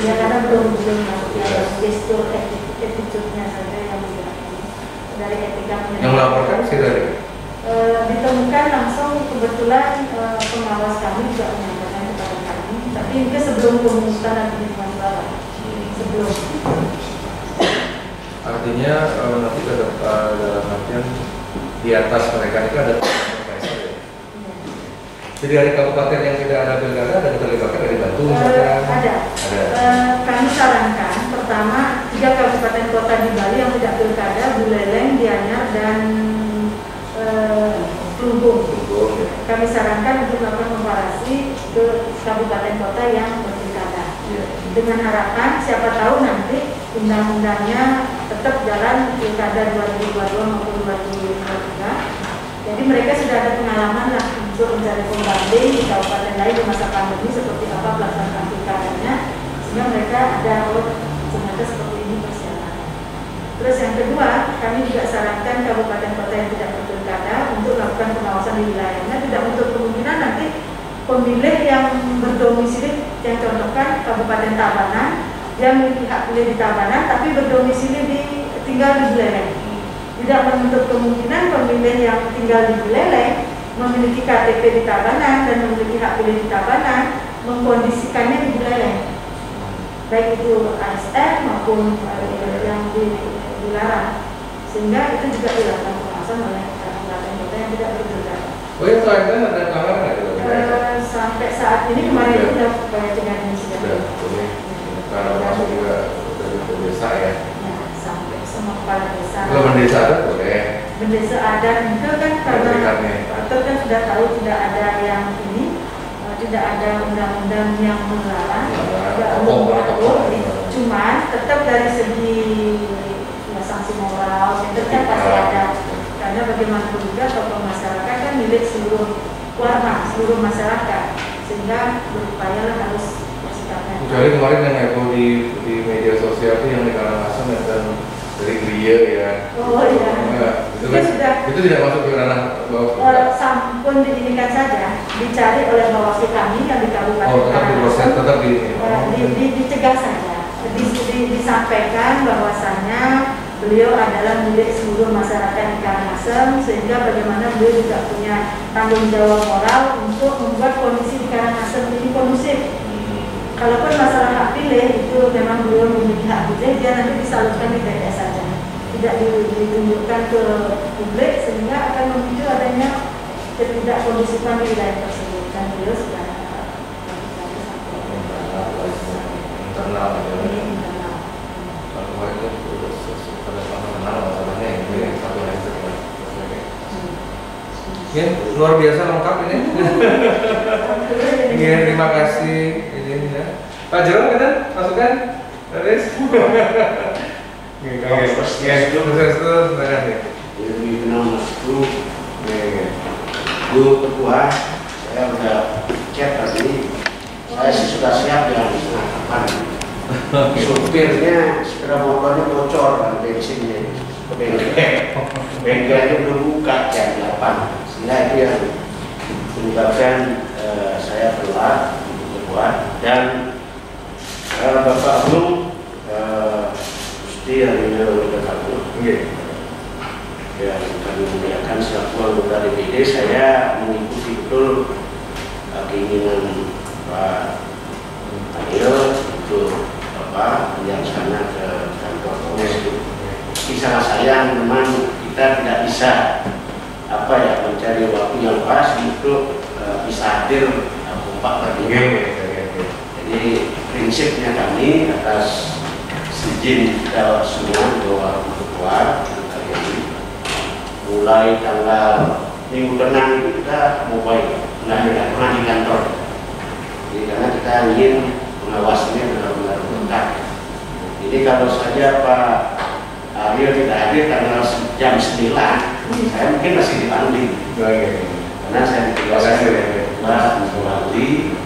S1: ya karena belum gestur attitude-nya saja yang dari etika
S2: yang melaporkan sih tadi
S1: ditemukan langsung, kebetulan pengawas kami juga menyampaikan kepada kami, tapi itu sebelum pemungutan dan penghitungan suara. Sebelum.
S2: Artinya nanti dalam artian di atas mereka itu ada. Jadi dari kabupaten yang tidak ada pilkada ada keterlibatan dari Bantul?
S1: Ada. Kami sarankan pertama 3 kabupaten kota di Bali yang tidak pilkada, Buleleng, Gianyar, dan Plumbung. Kami sarankan untuk melakukan komparasi ke kabupaten kota yang berpilkada. Dengan harapan siapa tahu nanti undang-undangnya tetap jalan pilkada 2022 maupun 2023. Jadi mereka sudah ada pengalaman lah untuk mencari pembanding di kabupaten lain di masa pandemi seperti apa pelaksanaan pilkadanya, sehingga mereka ada ternyata seperti ini persiapannya. Terus yang kedua, kami juga sarankan kabupaten kota yang tidak berpilkada untuk melakukan pengawasan di wilayahnya, tidak untuk kemungkinan nanti pemilih yang berdomisili, yang contohkan Kabupaten Tabanan, yang memiliki hak pilih di Tabanan tapi berdomisili tinggal di Buleleng. Tidak menutup kemungkinan pemilih yang tinggal di Buleleng memiliki KTP di Tabanan dan memiliki hak pilih di Tabanan mengkondisikannya di Buleleng, baik itu ASN maupun yang dilarang, sehingga itu juga dilakukan pengawasan oleh kabupaten kota yang tidak berpilkada.
S2: Oh ya, selain itu ada pelanggaran nggak itu?
S1: Sampai saat ini kemarin itu sudah upaya cegahnya sudah.
S2: Kalau masuk juga dari desa ya.
S1: Sampai semua kepala desa.
S2: Kalau bendesa ada boleh.
S1: Bendesa adat itu kan karena Pak kan sudah tahu tidak ada yang ini, tidak ada undang-undang yang melarang, tidak mengatur. Cuman tetap dari segi sanksi moral, itu kan pasti ada. Karena bagaimanapun juga tokoh masyarakat kan milik seluruh warga, seluruh masyarakat, sehingga berupayalah harus bersikapnya.
S2: Kecuali kemarin yang heboh di media sosial itu yang di Karangasem dan dari Gria ya.
S1: Oh iya.
S2: Itu kan sudah. Itu tidak masuk ke ranah bawah.
S1: Sampun diinikan saja, dicari oleh Bawaslu kami yang di Kabupaten
S2: Karangasem. Tetap
S1: dicegah saja, disampaikan bahwasannya beliau adalah milik seluruh masyarakat di Karangasem, sehingga bagaimana beliau juga punya tanggung jawab moral untuk membuat kondisi di Karangasem ini kondusif. Kalaupun masalah hak pilih itu memang beliau memiliki hak pilih, dia nanti disalurkan di TPS saja, tidak ditunjukkan ke publik, sehingga akan memicu adanya ketidakkondusifan di wilayah tersebut. Dan beliau sudah
S2: internal. Kalau itu masalahnya ini satu yang ya, luar biasa lengkap ini. Terima kasih ini ya. Pak Jerome kan masukkan Riz. Ya, itu proses itu silakan ya.
S5: Lebih kenal Mas Bro. Bu Ketua, saya udah chat tadi. Saya sih sudah siap jam 8. Supirnya sepeda motornya bocor dan bensinnya, bengkelnya belum buka jam 8, sehingga itu yang menyebabkan saya telat buat. Dan Bapak Agung mesti hari ini udah kabur. Ya, kami muliakan selaku anggota DPD, saya mengikuti betul keinginan Pak Daniel untuk yang sana ke kantor polisi. Kisah saya memang kita tidak bisa mencari waktu yang pas untuk bisa hadir kompak tadi. Jadi prinsipnya kami atas izin kita semua bahwa keluar hari ini mulai tanggal minggu tenang itu kita mobile, nggak pernah di kantor. Jadi karena kita ingin mengawasinya benar-benar tuntas. Jadi kalau saja Pak Aryo tidak hadir tanggal jam 9, saya mungkin masih dibanding. Karena saya ditugaskan Pak Bali.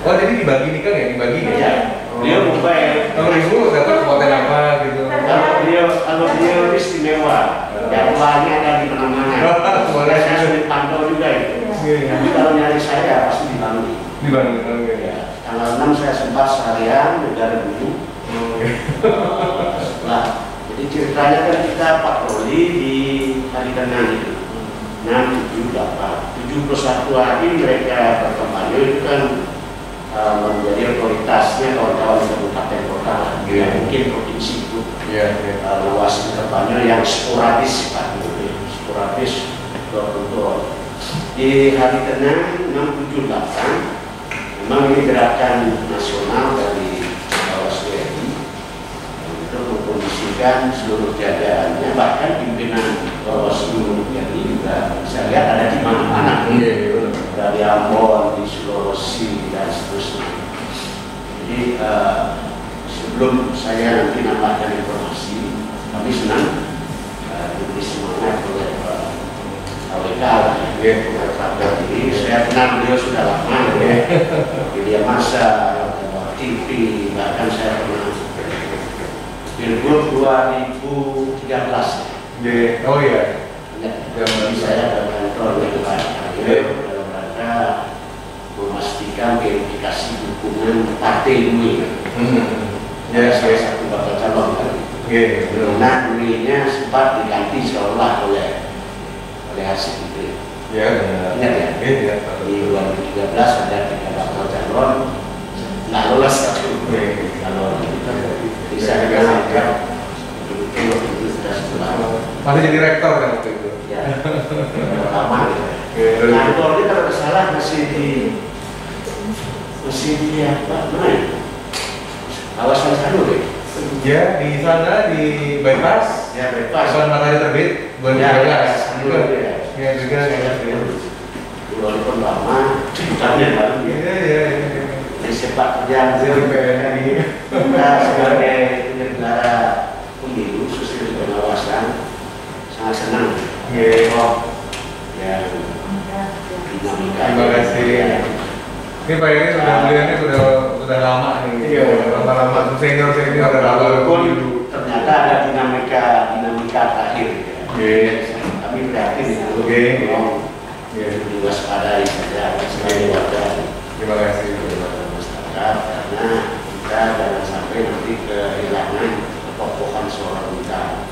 S2: Oh, jadi dibagi nih kan ya, dibagi
S5: ya? Dia mobile.
S2: Kalau ibu dapat konten apa gitu?
S5: Kalau dia istimewa, jadwalnya ada di mana-mana. Saya sudah pantau juga itu. Tapi kalau nyari saya pasti dibanding. Ya. Tanggal 6 saya sempat seharian negara dulu. Jadi ceritanya kan kita patroli di hari tenang itu 6, 7, 8, 71 hari mereka berkampanye itu kan menjadi otoritasnya kawan-kawan kabupaten kota, mungkin provinsi itu luas kampanye yang sporadis berbentuk. Di hari tenang 6, 7, 8 memang ini gerakan nasional dari Bawaslu RI untuk mengkondisikan seluruh jajarannya, bahkan pimpinan Bawaslu RI juga bisa lihat ada di mana-mana, dari Ambon, di Sulawesi dan seterusnya. Jadi sebelum saya nanti nambahkan informasi, kami senang diberi semangat oleh KWK Jadi saya kenal beliau sudah lama, media massa, TV, bahkan saya pernah Pilgub 2013.
S2: Oh iya.
S5: Jadi saya ke kantor Pak Ariel dalam rangka memastikan verifikasi dukungan partai ini. Salah satu bakal calon kan. Nah, dulunya sempat diganti seolah oleh hasil itu. Ingat ya? Di 2013 ada 3 bakal calon, nggak lolos satu calon. Jadi saya menganggap waktu itu sudah setelah
S2: masih jadi rektor kan waktu itu?
S5: Ya, lama. Kantornya kalau tidak salah masih di apa? Mana ya? Kawasan Sanur ya?
S2: Ya, di sana di bypass.
S5: Ya, bypass.
S2: Kapan matahari terbit?
S5: Ya, Sanur ya.
S2: Ya, juga.
S5: Walaupun lama, ceritanya baru.
S2: Iya.
S5: Di sepak terjang kita sebagai penyelenggara pemilu, khususnya pengawasan, sangat senang. Yang dinamika.
S2: Terima kasih. Ini Pak Yeri beliaunya sudah lama nih. Lama-lama senior udah lama.
S5: Walaupun ternyata ada dinamika terakhir. Kami prihatin itu. Diwaspadai saja sebagai warga.
S2: Terima kasih.
S5: Masyarakat karena kita jangan sampai nanti kehilangan ketokohan seorang kita.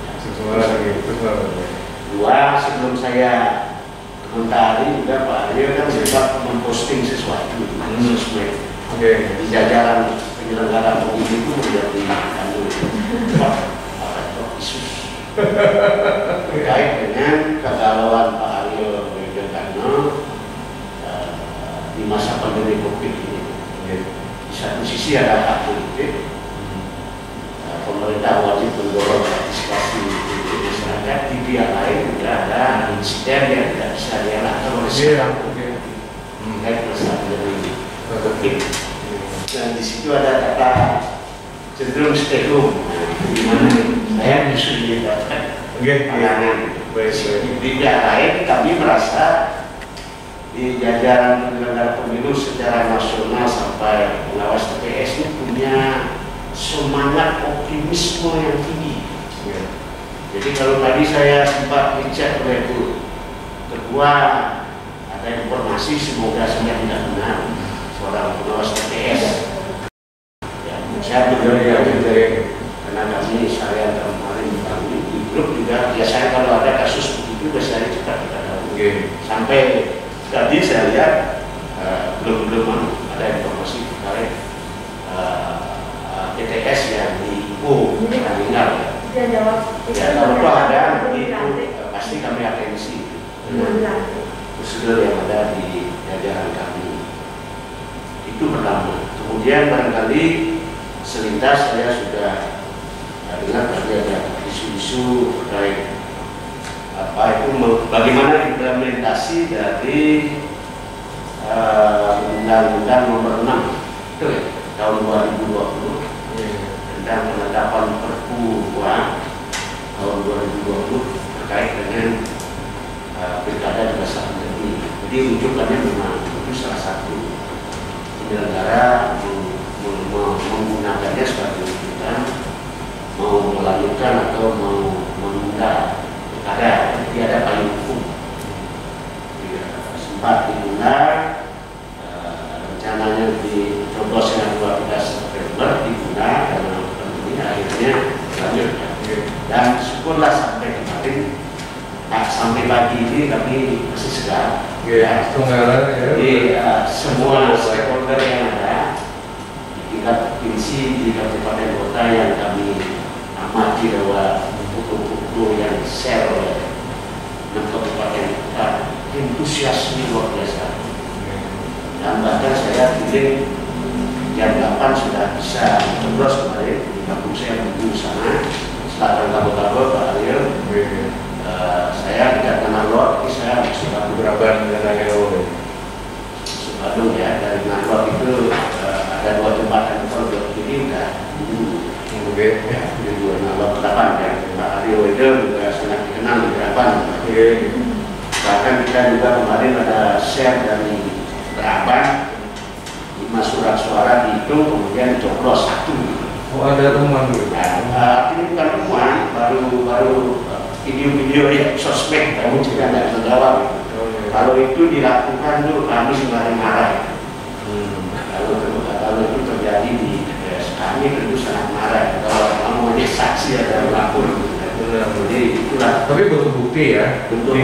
S5: Dua, sebelum saya komentari juga Pak Ariel kan sempat memposting sesuatu di sosmed. Di jajaran penyelenggara pemilu itu menjadi isu terkait dengan kegalauan Pak Ariel di masa pandemi COVID ini. Di satu sisi ada hak politik, pemerintah wajib mendorong partisipasi masyarakat. Di pihak lain juga ada insiden yang tidak bisa dielakkan oleh sekarang terkait masalah pandemi COVID. Dan di situ ada kata cenderung stay home, di mana saya justru didapatkan pandangan. Di pihak lain kami merasa di jajaran penyelenggara pemilu secara nasional sampai pengawas TPS ini punya semangat optimisme yang tinggi. Jadi kalau tadi saya sempat dicek oleh Bu Ketua, ada informasi semoga saya tidak benar seorang pengawas TPS. Ya, saya karena kami saya kemarin di grup juga biasanya kalau ada kasus begitu biasanya cepat kita tahu. Sampai tadi saya lihat belum ada informasi terkait PTS yang di IPO meninggal.
S1: Dia jawab.
S5: Ya, kalau itu ada itu pasti kami atensi dengan prosedur yang ada di jajaran kami. Itu pertama. Kemudian barangkali selintas saya sudah dengar tadi ada isu-isu terkait bagaimana implementasi dari Undang-Undang Nomor 6 itu ya, tahun 2020 tentang penetapan Perpu tahun 2020 terkait dengan pilkada di masa pandemi. Jadi rujukannya memang itu salah satu penyelenggara menggunakannya sebagai rujukan mau melanjutkan atau mau menunda. Jadi ada payung hukum. Sempat ditunda, rencananya dicoblos yang 12 September ditunda karena pandemi, akhirnya lanjut. Dan syukurlah sampai kemarin, sampai pagi ini kami masih segar. Jadi semua stakeholder yang ada di tingkat provinsi, di kabupaten kota yang kami amati bahwa buku-buku yang share oleh 6 kabupaten kota antusiasme luar biasa. Dan bahkan saya pilih jam 8 sudah bisa terus kemarin di kampung saya menuju sana selatan kabut-kabut Pak Ariel. Saya tidak kenal lot, tapi saya sudah beberapa Bandung ya, dari Nangkot itu ada 2 jembatan tol ini udah di 28 ya. Pak Ariel itu juga sangat dikenal di Harapan. Bahkan dan juga kemarin ada share dari Berapan 5 surat suara dihitung kemudian dicoblos 1.
S2: Oh, ada temuan dulu.
S5: Nah, ini bukan temuan, baru video-video yang sosmed kami juga tidak menjawab. Kalau itu dilakukan tuh kami sembari marah. Kalau itu terjadi di TPS kami tentu sangat marah. Kalau kamu menjadi saksi ada melapor. Jadi itulah.
S2: Tapi butuh bukti ya.
S5: Untuk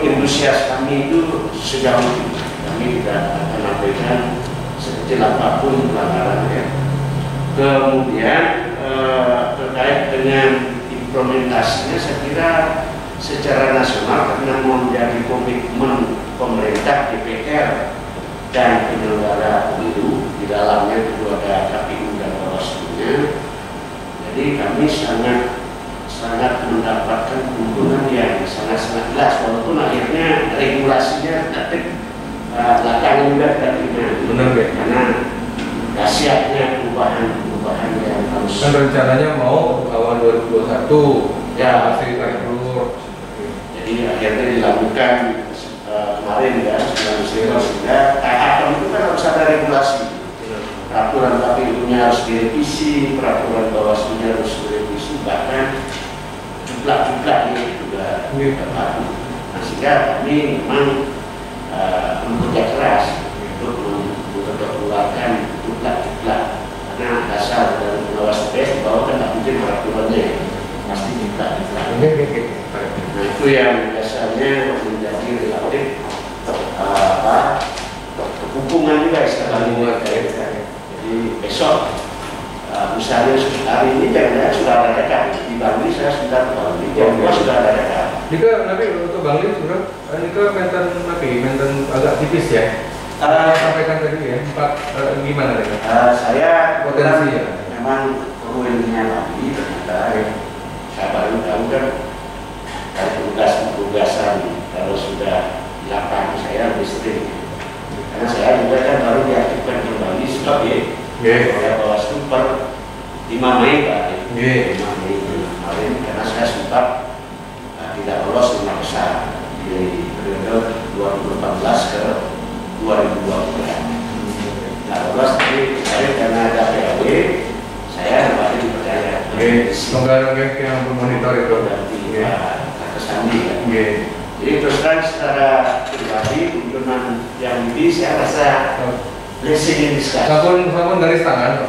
S5: antusias kami itu sejauh itu kami tidak akan memberikan sekecil apapun pelanggaran ya. Kemudian terkait dengan implementasinya, saya kira secara nasional karena mau menjadi komitmen pemerintah, DPR dan penyelenggara pemilu, di dalamnya itu ada KPU dan Bawaslu-nya. Jadi kami sangat mendapatkan keuntungan yang sangat jelas, walaupun akhirnya regulasinya belakangan juga tidak terima.
S2: Benar ya?
S5: Karena dahsyatnya perubahan yang harus.
S2: Kan rencananya mau awal 2021
S5: ya
S2: masih terus.
S5: Jadi akhirnya dilakukan kemarin ya sehingga tahapan itu kan harus ada regulasi. Peraturan KPU-nya harus direvisi, peraturan Bawaslu-nya harus direvisi, bahkan jumlah-jumlahnya juga baru. Nah, sehingga kami memang bekerja keras untuk mengeluarkan jumlah-jumlah, karena dasar dari pengawas TPS bahwa kan tidak mungkin peraturannya pasti jumlah-jumlah. Nah, itu yang dasarnya menjadi relatif hukuman juga istilahnya. Jadi besok misalnya hari ini jangan sudah ada rekam di Bali, saya sudah sudah ada rekam.
S2: Jika nanti untuk Bali sudah, jika menten agak tipis ya. Sampaikan tadi ya, gimana dengan?
S5: Saya
S2: potensi ya.
S5: Memang ruinnya Bali ternyata saya baru tahu kan dari tugasan kalau sudah di lapangan saya lebih sering. Karena saya juga kan baru diaktifkan kembali sebab oleh Bawaslu per 5 Mei Pak. 5 Mei kemarin karena saya sempat tidak lolos 5 besar di periode 2014 ke 2020. Nah, lolos tapi saya karena ada PAW saya kembali dipercaya.
S2: Semoga yang bermonitor itu
S5: nanti Pak Sandi kan. Jadi terus terang secara pribadi kunjungan yang ini saya rasa blessing in disguise.
S2: Sabun garis tangan.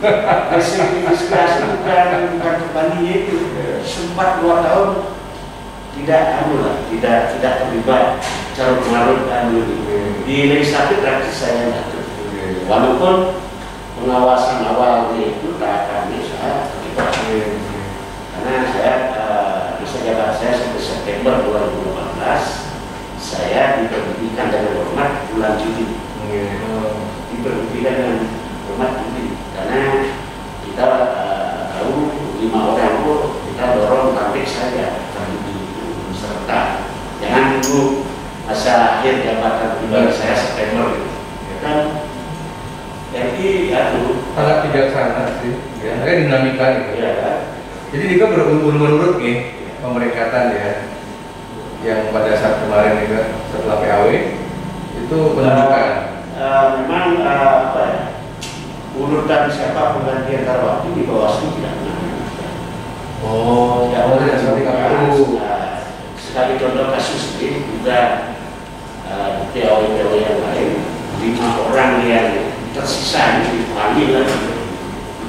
S5: Blessing in disguise bukan kembali itu sempat 2 tahun tidak terlibat secara pengaruh di legislatif praktis saya tidak. Walaupun pengawasan awalnya itu tahapannya saya terlibat. Karena saya masa jabatan saya sampai September 2018 saya diberhentikan dengan hormat bulan Juli. Diberhentikan dengan hormat Juli karena kita tahu 5 orang itu kita dorong tampil saja serta jangan dulu masa akhir jabatan pribadi saya September ya kan. Jadi
S2: sangat bijaksana sih ya, dinamika gitu
S5: ya kan.
S2: Jadi jika berurut-urut nih pemeringkatan ya yang pada saat kemarin juga setelah PAW itu menunjukkan
S5: memang urutan siapa pengganti antara waktu di Bawaslu tidak benar.
S2: Tidak seperti KPU.
S5: Sekali contoh kasus ini juga PAW yang lain 5 orang yang tersisa dipanggil lagi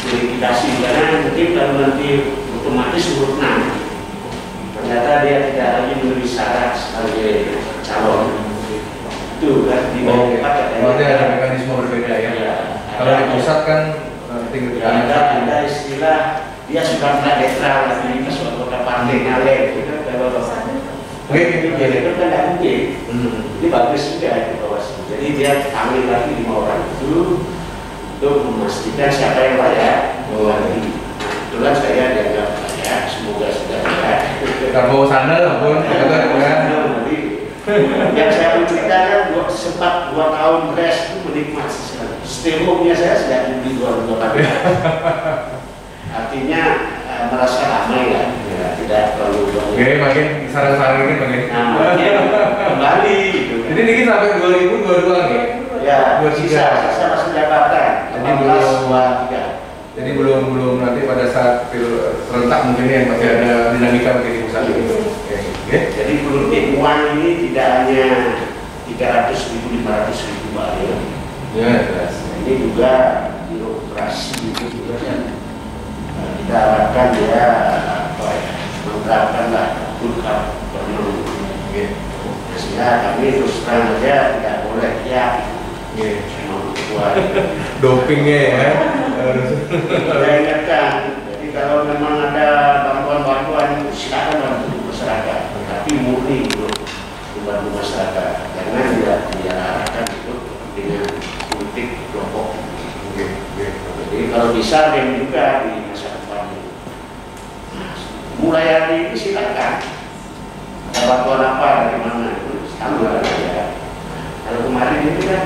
S5: diverifikasi karena mungkin kalau nanti otomatis urut 6 ternyata dia tidak lagi memenuhi syarat sebagai calon itu kan di
S2: ada mekanisme berbeda ya. Kalau di pusat kan
S5: ada istilah dia sudah tidak netral lagi ke suatu partai nyalek itu kan kalau itu kan tidak mungkin. Ini bagus juga di Bawaslu. Jadi dia panggil lagi 5 orang itu untuk memastikan siapa yang layak. Kebetulan saya dianggap layak, semoga sudah layak.
S2: Kalau sana lah pun
S5: yang saya menceritakan sempat 2 tahun res itu menikmati sekali. Stemoknya saya sejak di 2018. Artinya merasa ramai lah, tidak terlalu banyak
S2: Oke, makin sarang-sarang ini makin.
S5: Nah, makin kembali gitu.
S2: Jadi ini sampai 2022 nih.
S5: Ya,
S2: 23.
S5: sisa masa jabatan.
S2: Jadi belum
S5: 18, 23.
S2: Jadi belum nanti pada saat serentak mungkin yang masih ada dinamika mungkin di pusat ini. Oke.
S5: Jadi politik uang ini tidak hanya 300.000, 500.000 Pak ya.
S2: Ya, jelas.
S5: Ini juga birokrasi itu juga kan kita harapkan ya apa ya menerapkanlah kulkap sehingga kami terus terang saja tidak boleh ya membuat
S2: Dopingnya ya.
S5: kita ingatkan. Jadi kalau memang ada bantuan-bantuan silakan bantu masyarakat, tapi murni untuk membantu masyarakat, jangan tidak diarahkan itu dengan politik kelompok. Jadi kalau bisa yang juga di masa depan ini. Mulai hari ini silakan. Ada bantuan apa dari mana itu standar ya. Kalau kemarin itu kan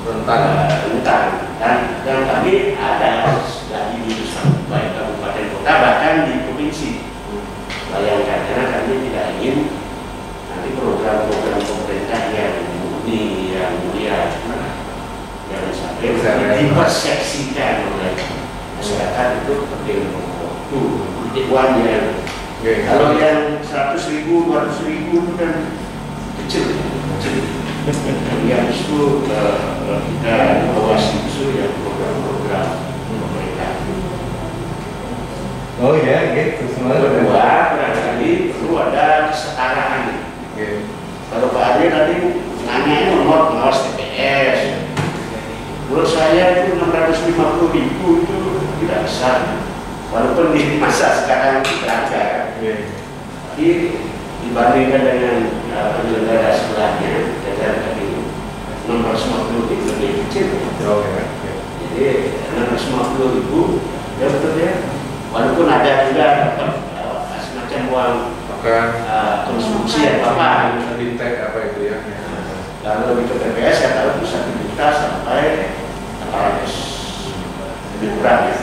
S5: rentan dan kami ada lagi di baik kabupaten kota bahkan di provinsi. Bayangkan karena kami tidak ingin nanti program-program pemerintah yang murni yang mulia jangan sampai dipersepsikan oleh masyarakat itu penting waktu politik uang yang kalau yang 100.000, 200.000 itu kan kecil. Yang itu kita awasi itu yang program-program pemerintah.
S2: Oh ya, gitu.
S5: Kedua, barangkali perlu ada kesetaraan. Kalau Pak Ade tadi nanya nomor pengawas TPS, menurut saya itu 650.000 itu tidak besar. Walaupun di masa sekarang beragam, tapi dibandingkan dengan penyelenggara sebelahnya, jajaran tadi 650 itu lebih kecil. Jadi 650.000 ya betul ya. Walaupun ada juga semacam uang konsumsi atau apa,
S2: Bintek apa itu ya?
S5: kalau di TPS saya tahu 1 juta sampai 800 lebih kurang ya.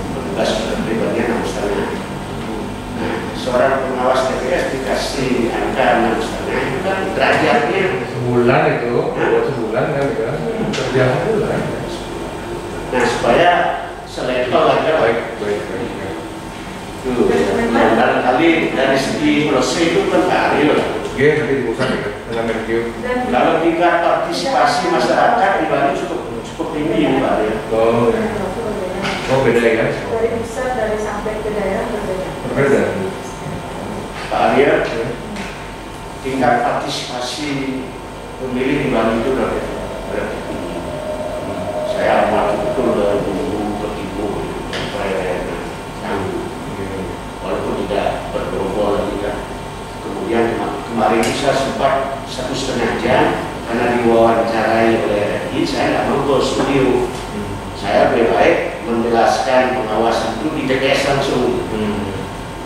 S5: Petugas pribadinya 6,5. Nah, seorang pengawas TPS dikasih angka 6,5 itu kan derajatnya
S2: Sebulan itu, sebulan kan ya? Kerja sebulan.
S5: Nah, supaya selevel aja.
S2: Baik.
S5: Tuh, barangkali dari segi proses itu kan karir.
S2: Oke, nanti di pusat ya, dengan review.
S5: Kalau tingkat partisipasi masyarakat di Bali cukup tinggi Pak ya.
S2: Oh, ya. Oh beda ya?
S1: Dari pusat, dari sampai ke daerah berbeda.
S2: Berbeda.
S5: Pak Arya, tingkat partisipasi pemilih di Bali itu udah tinggi. Saya amati betul dari dulu ke ibu sampai walaupun tidak bergerombol lagi kan. Kemudian kemarin saya sempat 1,5 jam karena diwawancarai oleh RRI, saya nggak mau ke studio. Saya lebih baik menjelaskan pengawasan itu di TPS langsung.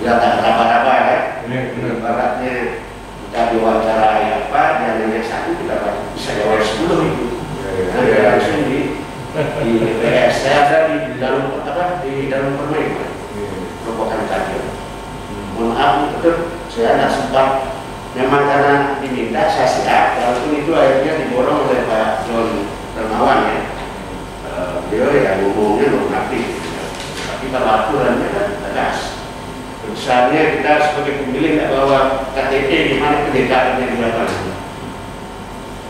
S5: Tidak raba-raba kan. Ibaratnya kita diwawancarai apa, dan yang satu kita bisa jawab 10 itu. Nah, langsung di TPS. Saya ada di dalam permain. Merupakan kader. Mohon maaf, betul saya tidak sempat. Memang karena diminta saya siap, walaupun itu akhirnya diborong oleh Pak John Dermawan ya. Beliau yang ngomongnya normatif, tapi kalau aturannya kan tegas. Misalnya kita sebagai pemilih tidak bawa KTP, gimana pendekatannya di mana?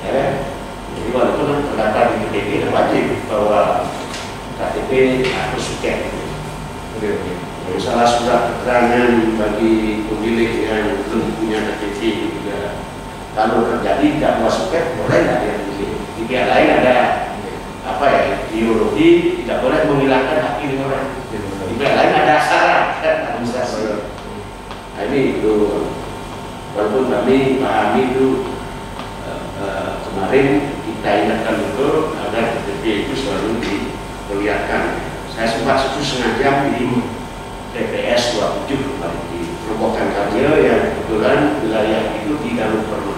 S5: Ya, jadi walaupun terdaftar di KTP wajib bawa KTP atau suket. Salah surat keterangan bagi pemilih yang belum punya KTP juga. Kalau terjadi tidak bawa suket, boleh nggak dia pilih? Di pihak lain ada apa ya, ideologi tidak boleh menghilangkan hak pilih orang. Di pihak lain ada syarat administrasi. Nah ini itu walaupun kami pahami itu kemarin kita ingatkan betul agar KTP itu selalu diperlihatkan. Saya sempat 1,5 jam di TPS 27 di Robokan Karya yang kebetulan wilayah itu di Dalam Permai.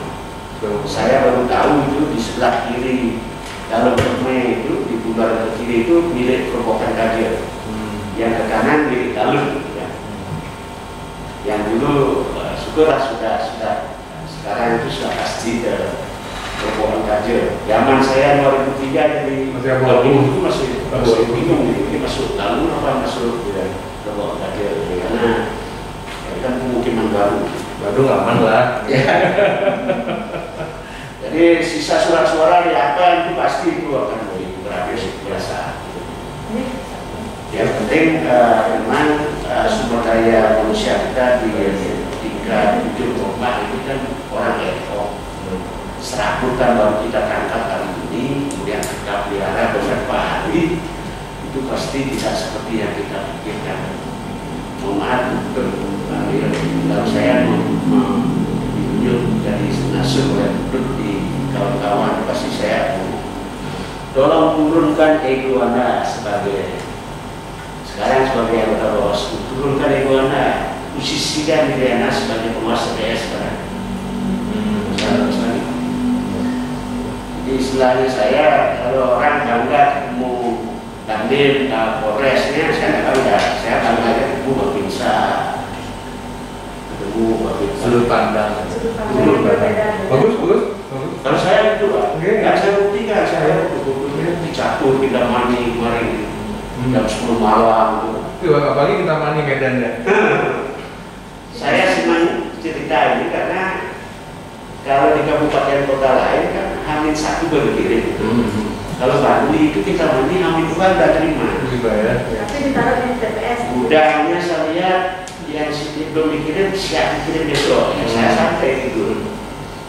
S5: Saya baru tahu itu di sebelah kiri Dalam Permai itu di bulan ke kiri itu milik Robokan Karya. Yang ke kanan milik Dalam. Ya. Yang dulu syukurlah sudah sekarang itu sudah pasti ke Robokan Kaje. Zaman saya 2003 jadi itu masih bingung ini masuk lalu apa masuk Robokan Kaje karena kan pemukiman baru aman lah. Jadi sisa surat-suara apa itu pasti itu akan berakhir biasa. Yang penting memang sumber daya manusia kita di tingkat ujung tombak itu kan orang ekor. Serabutan baru kita tangkap hari ini, kemudian kita pelihara beberapa hari, itu pasti tidak seperti yang kita pikirkan. Mohon maaf, kalau saya menunjuk dari Nasur oleh di kawan-kawan, pasti saya tolong turunkan ego Anda sebagai sekarang sebagai anggota Bawaslu, turunkan ego Anda, posisikan diri Anda sebagai penguasa daerah sekarang. Jadi istilahnya saya, kalau orang bangga ketemu Dandim, Polresnya, saya nggak bangga. Saya bangga ketemu Babinsa, ketemu Babinsa.
S2: Sudut pandang. Bagus.
S5: Kalau saya itu, nggak saya buktikan, saya betul-betul dicatur, kita mandi kemarin jam 10 malam.
S2: Apalagi kita mandi Medan ya.
S5: Saya senang cerita ini karena kalau di kabupaten kota lain kan Hamin 1 baru kirim. Kalau Bali itu kita mandi Hamin 2 udah terima.
S1: Tapi ditaruh di TPS.
S5: Udahnya saya lihat yang belum dikirim siap dikirim besok. Saya sampai itu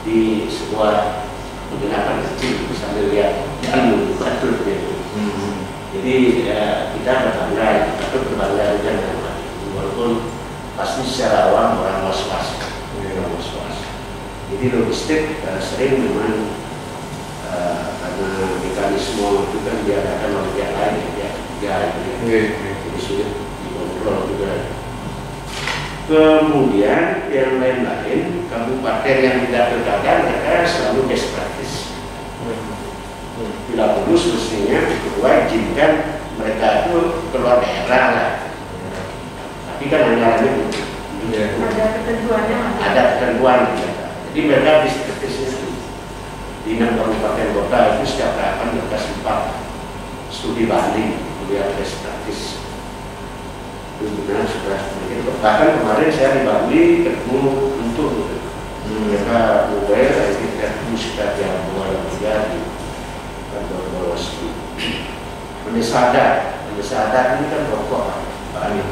S5: di sebuah penginapan kecil sambil lihat betul gitu. Jadi kita berbangga, dengan walaupun pasti secara awam orang was-was. Jadi logistik sering memang karena mekanisme itu kan diadakan oleh pihak lain, jadi sulit dikontrol juga. Kemudian yang lain-lain, kabupaten yang tidak terdapat mereka selalu best practice. Bila perlu semestinya diwajibkan mereka itu keluar daerah lah. Tapi kan anggarannya
S1: ada ketentuannya.
S5: Ada ketentuan. Jadi mereka bisnisnya di 6 kabupaten kota itu setiap tahapan mereka sempat studi banding, kemudian best practice. Itu benar sudah mungkin. Bahkan kemarin saya di Bali ketemu untuk mereka mobile, kita ketemu sekitar jam 2 di kantor Bawaslu. Pendesada ini kan rokok Pak Ali.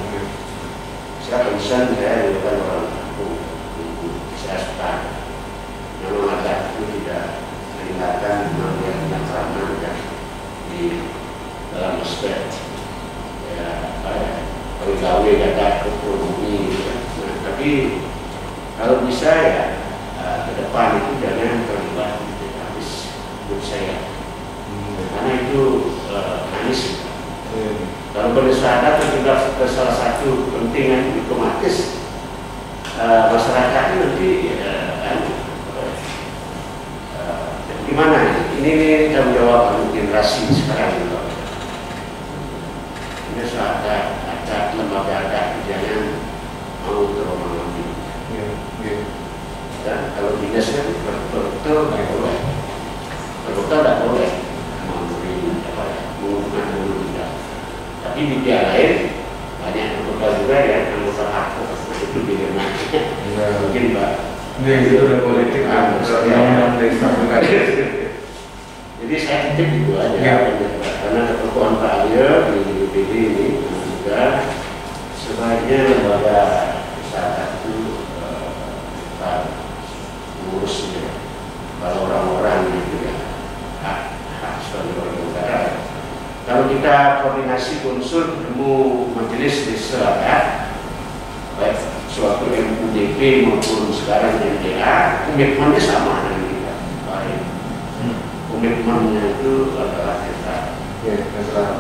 S5: Saya concern saya bukan orang kampung, saya suka. Memang agak itu tidak meningkatkan yang ramah di dalam aspek gawe gada ekonomi. Nah, tapi kalau bisa ya ke depan itu jangan terlibat habis menurut saya, karena itu manis. Kalau berdasarkan itu juga salah satu pentingan diplomatis masyarakat nanti gimana ini tanggung jawab generasi sekarang juga. Ini ada lembaga ada jangan mau terombang-ambing. Dan kalau dinasnya betul nggak boleh, betul nggak boleh menggunakan dulu tidak. Tapi di pihak lain banyak anggota juga ya anggota aktif itu dilematisnya mungkin Mbak.
S2: Itu udah politik kan,
S5: jadi saya titip itu aja, karena ada pertemuan Pak Arya di BPD ini juga sebaiknya lembaga usaha itu mengurus kalau orang-orang itu ya hak sebagai warga negara. Kalau kita koordinasi konsul ketemu majelis desa baik suatu MUDP maupun sekarang MDA, komitmennya sama dengan kita. Baik. Komitmennya itu adalah netral.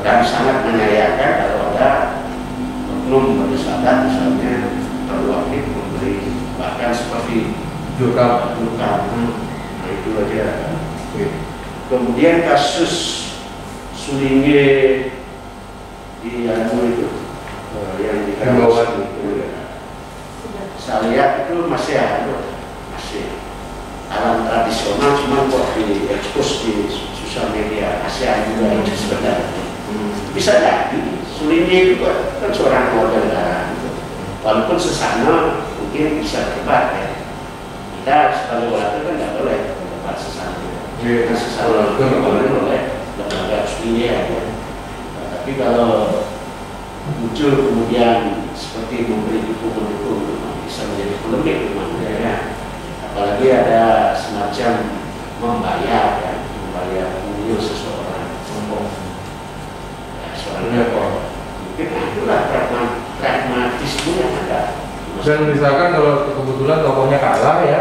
S5: Dan sangat menyayangkan kalau ada oknum bersahabat misalnya terwakil memberi bahkan seperti jurkam. Nah itu aja. Kemudian kasus Sulinge di Anu itu yang di Karawang itu saya lihat itu itu masih ada, masih alam tradisional, cuma kok diekspos di sosial media. ASEAN juga itu sebenarnya bisa jadi sulingnya itu kan seorang keluarga negara, walaupun sesama mungkin bisa berdebat ya. Kita sebagai walaupun kan nggak boleh berdebat sesama, karena sesama itu nggak boleh oleh lembaga resminya ya. Tapi kalau muncul kemudian seperti memberi dukungan bisa menjadi polemik memang ya. Apalagi ada semacam membayar unyu seseorang, soalnya kok mungkin itulah pragmatisme yang ada.
S2: Dan misalkan kalau kebetulan tokohnya kalah ya,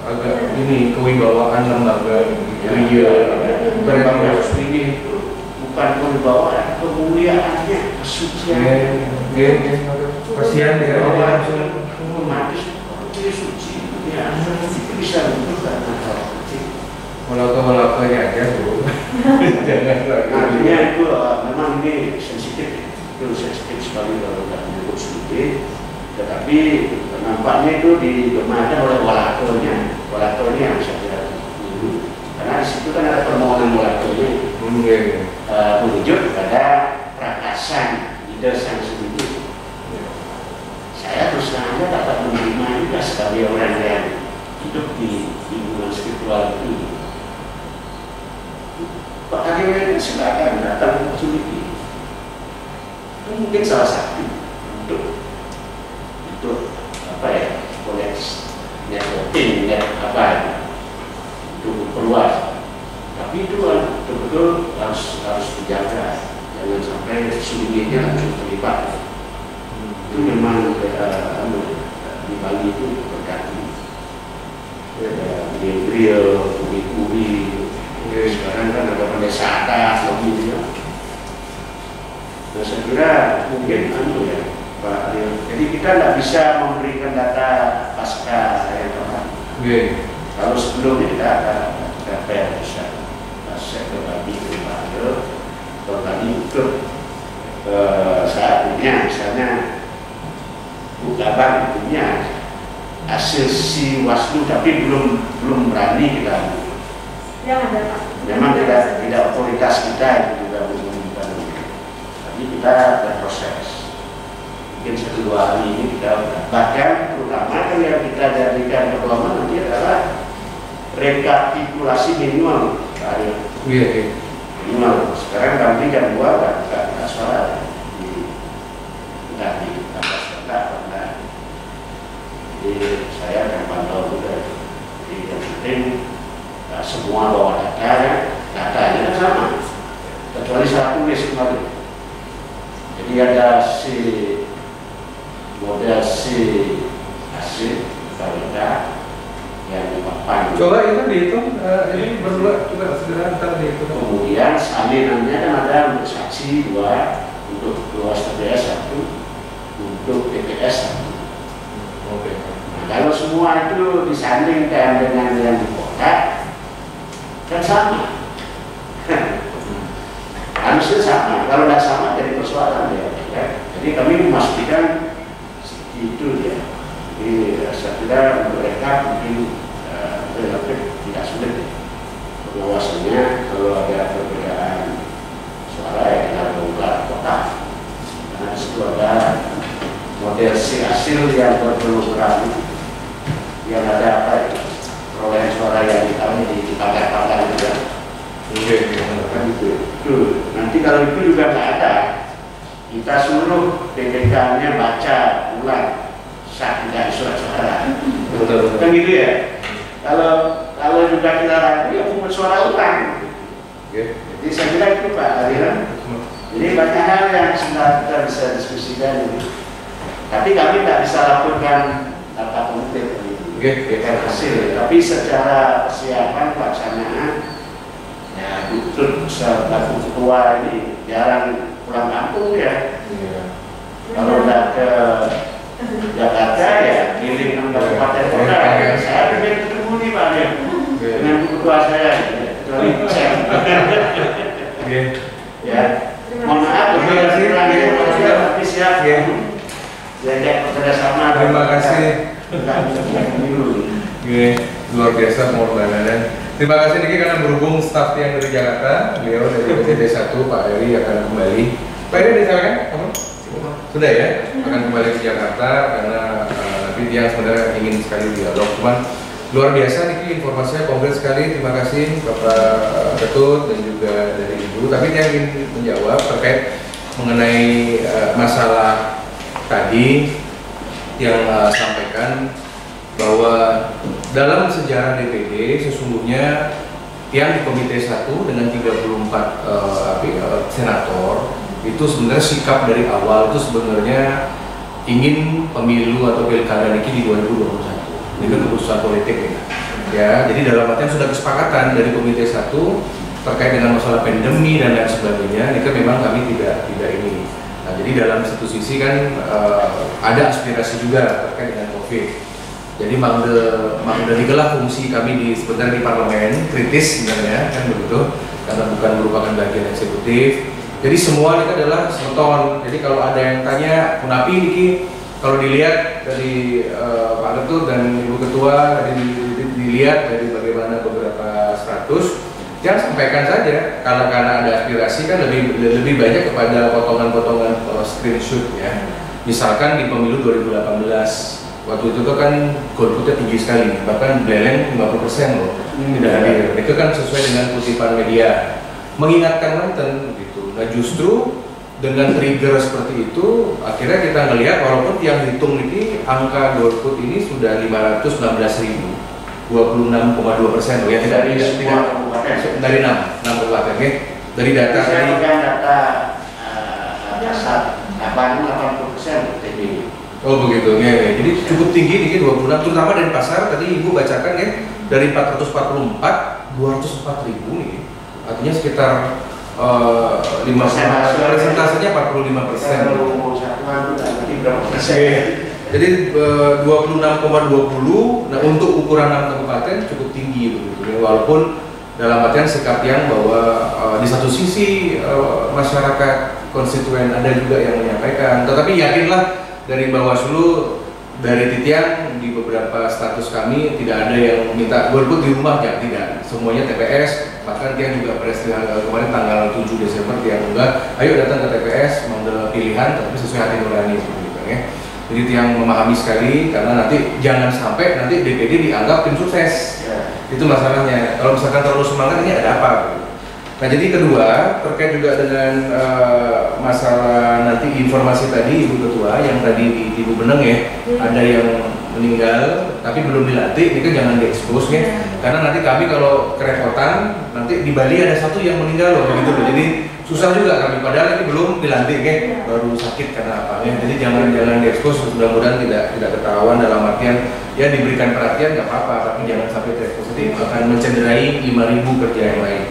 S2: agak ini kewibawaan lembaga
S5: lembaga resmi itu bukan kewibawaan, kemuliaannya, kesucian.
S2: Kasihan ya,
S5: otomatis itu suci ya, itu bisa berubah
S2: Walaka-walakanya aja tuh.
S5: Artinya itu memang ini sensitif, itu sensitif sekali kalau tidak menyebut suci. Tetapi nampaknya itu didominakan oleh walakonya yang saya kira. Karena di situ kan ada permohonan walakonya menuju kepada prakasan leaders yang sedikit. Saya terus terang aja dapat menerima juga sebagai orang yang hidup di lingkungan spiritual ini. Pak Hakim silakan datang ke Suliki. Itu mungkin salah satu untuk apa ya, koneksi networking untuk memperluas. Tapi itu betul-betul harus dijaga, jangan sampai Sulikinya langsung terlibat. Itu memang di Bali itu berganti. Grill, kuri-kuri. Sekarang kan ada pendesa atas lagi ya. Nah, saya kira mungkin ya Pak Ariel. Jadi kita tidak bisa memberikan data pasca saya teman. Kalau sebelumnya kita ada data bisa saya berbagi dengan Pak Ariel. Kalau tadi untuk saat ini misalnya Bukaban punya hasil si Waslu tapi belum berani kita.
S1: Yang ada Pak.
S5: Memang tidak otoritas kita itu juga menunjukkan, tapi kita berproses. Mungkin 1-2 hari ini kita bahkan terutama kan yang kita jadikan pertama nanti adalah rekapitulasi minimal. Minimal. Sekarang kami jam 2 buka suara di atas kota. Jadi saya akan pantau juga. Jadi yang penting semua bawa datanya kan sama, kecuali saya tulis kemarin. Jadi ada si model si hasil data yang dipapan.
S2: Coba itu dihitung, ini berdua coba segera ntar dihitung.
S5: Kemudian salinannya kan ada untuk saksi 2, untuk luas TPS 1, untuk TPS 1.
S2: Oke.
S5: Nah, kalau semua itu disandingkan dengan yang di kota kan sama. Harusnya sama. Kalau tidak sama jadi persoalan ya. Jadi kami memastikan itu ya. Jadi saya kira mereka mungkin relatif tidak sulit ya. Pengawasannya kalau ada perbedaan suara ya tinggal menggelar kota. Karena di situ ada model si hasil yang berpeluang yang ada apa ya? Perolehan suara yang di pagar-pagar juga. Kan itu. Nanti kalau itu juga nggak ada, kita suruh PPK-nya baca ulang saat tidak surat suara.
S2: Betul.
S5: Kan gitu ya. Kalau juga kita ragu ya pungut suara ulang. Jadi saya kira itu Pak Ariel. Jadi banyak hal yang sudah kita bisa diskusikan ini. Tapi kami tidak bisa laporkan data konkret. Hasil, tapi secara persiapan pelaksanaan ya betul selaku ketua ini jarang pulang kampung ya. Kalau udah ke Jakarta ya kirim kabupaten kota. Saya pengen ketemu nih Pak ya dengan ketua saya, kecuali Cem. Ya, mohon maaf tapi siap. diajak bekerja sama.
S2: Terima kasih. Oke, luar biasa pengorbanannya. Terima kasih Niki karena berhubung staf yang dari Jakarta, beliau dari PTT 1, Pak Eri akan kembali. Pak Eri di sana kan? Sudah ya? Akan kembali ke Jakarta karena nanti dia sebenarnya ingin sekali dialog. Cuman luar biasa Niki, informasinya konkret sekali. Terima kasih Bapak Ketut dan juga dari Ibu. Tapi dia ingin menjawab terkait mengenai masalah tadi yang sampaikan bahwa dalam sejarah DPD sesungguhnya yang di Komite 1 dengan 34 senator itu sebenarnya sikap dari awal itu sebenarnya ingin pemilu atau pilkada ini di 2021. Ini kan keputusan politik ya. Jadi dalam artian sudah kesepakatan dari Komite 1 terkait dengan masalah pandemi dan lain sebagainya. Ini kan memang kami tidak ini. Nah, jadi dalam satu sisi kan ada aspirasi juga terkait dengan COVID. Jadi mangde digelar fungsi kami sebenarnya di parlemen kritis sebenarnya kan begitu, karena bukan merupakan bagian eksekutif. Jadi semua itu adalah seton. Jadi kalau ada yang tanya kenapa ini, kalau dilihat dari Pak Ketut dan Ibu Ketua dilihat dari bagaimana beberapa status, ya sampaikan saja. Karena ada aspirasi kan lebih banyak kepada potongan-potongan screenshot ya. Misalkan di pemilu 2018. Waktu itu kan golputnya tinggi sekali, bahkan beleng 50% loh, tidak hadir. Itu kan sesuai dengan kutipan media, mengingatkan manten gitu. Nah justru dengan trigger seperti itu, akhirnya kita ngelihat walaupun yang hitung ini angka golput ini sudah 516.000, 26,2% loh ya, tidak dari 6 kabupaten ya. Dari data
S5: saya pegang data dasar 80% TB.
S2: Oh begitu, ya. Jadi cukup tinggi nih 26, terutama dari pasar tadi Ibu bacakan ya, dari 444, 204.000 nih, artinya sekitar 5%, persentasenya 45%. Jadi 26,20, nah untuk ukuran 6 kabupaten cukup tinggi begitu ya, walaupun dalam artian sikap yang bahwa di satu sisi masyarakat konstituen ada juga yang menyampaikan, tetapi yakinlah dari Bawaslu, dari Titian di beberapa status kami tidak ada yang minta golput di rumah ya, tidak, semuanya TPS. Bahkan Tian juga kemarin tanggal 7 Desember Tian juga, ayo datang ke TPS mengambil pilihan tapi sesuai hati nurani gitu ya. Jadi Tian memahami sekali karena nanti jangan sampai nanti DPD dianggap tim sukses ya. Itu masalahnya, kalau misalkan terlalu semangat ini ada apa gitu. Nah jadi kedua terkait juga dengan masalah nanti informasi tadi Ibu Ketua yang tadi di Ibu Beneng ya, ada yang meninggal tapi belum dilantik, ini kan jangan diekspos ya, karena nanti kami kalau kerepotan nanti di Bali ada satu yang meninggal loh begitu loh, jadi susah juga kami padahal ini belum dilantik ya, baru sakit karena apa ya, jadi jangan diekspos, mudah-mudahan tidak ketahuan dalam artian ya diberikan perhatian nggak apa-apa, tapi jangan sampai terekspos, jadi akan mencederai 5.000 kerja yang lain.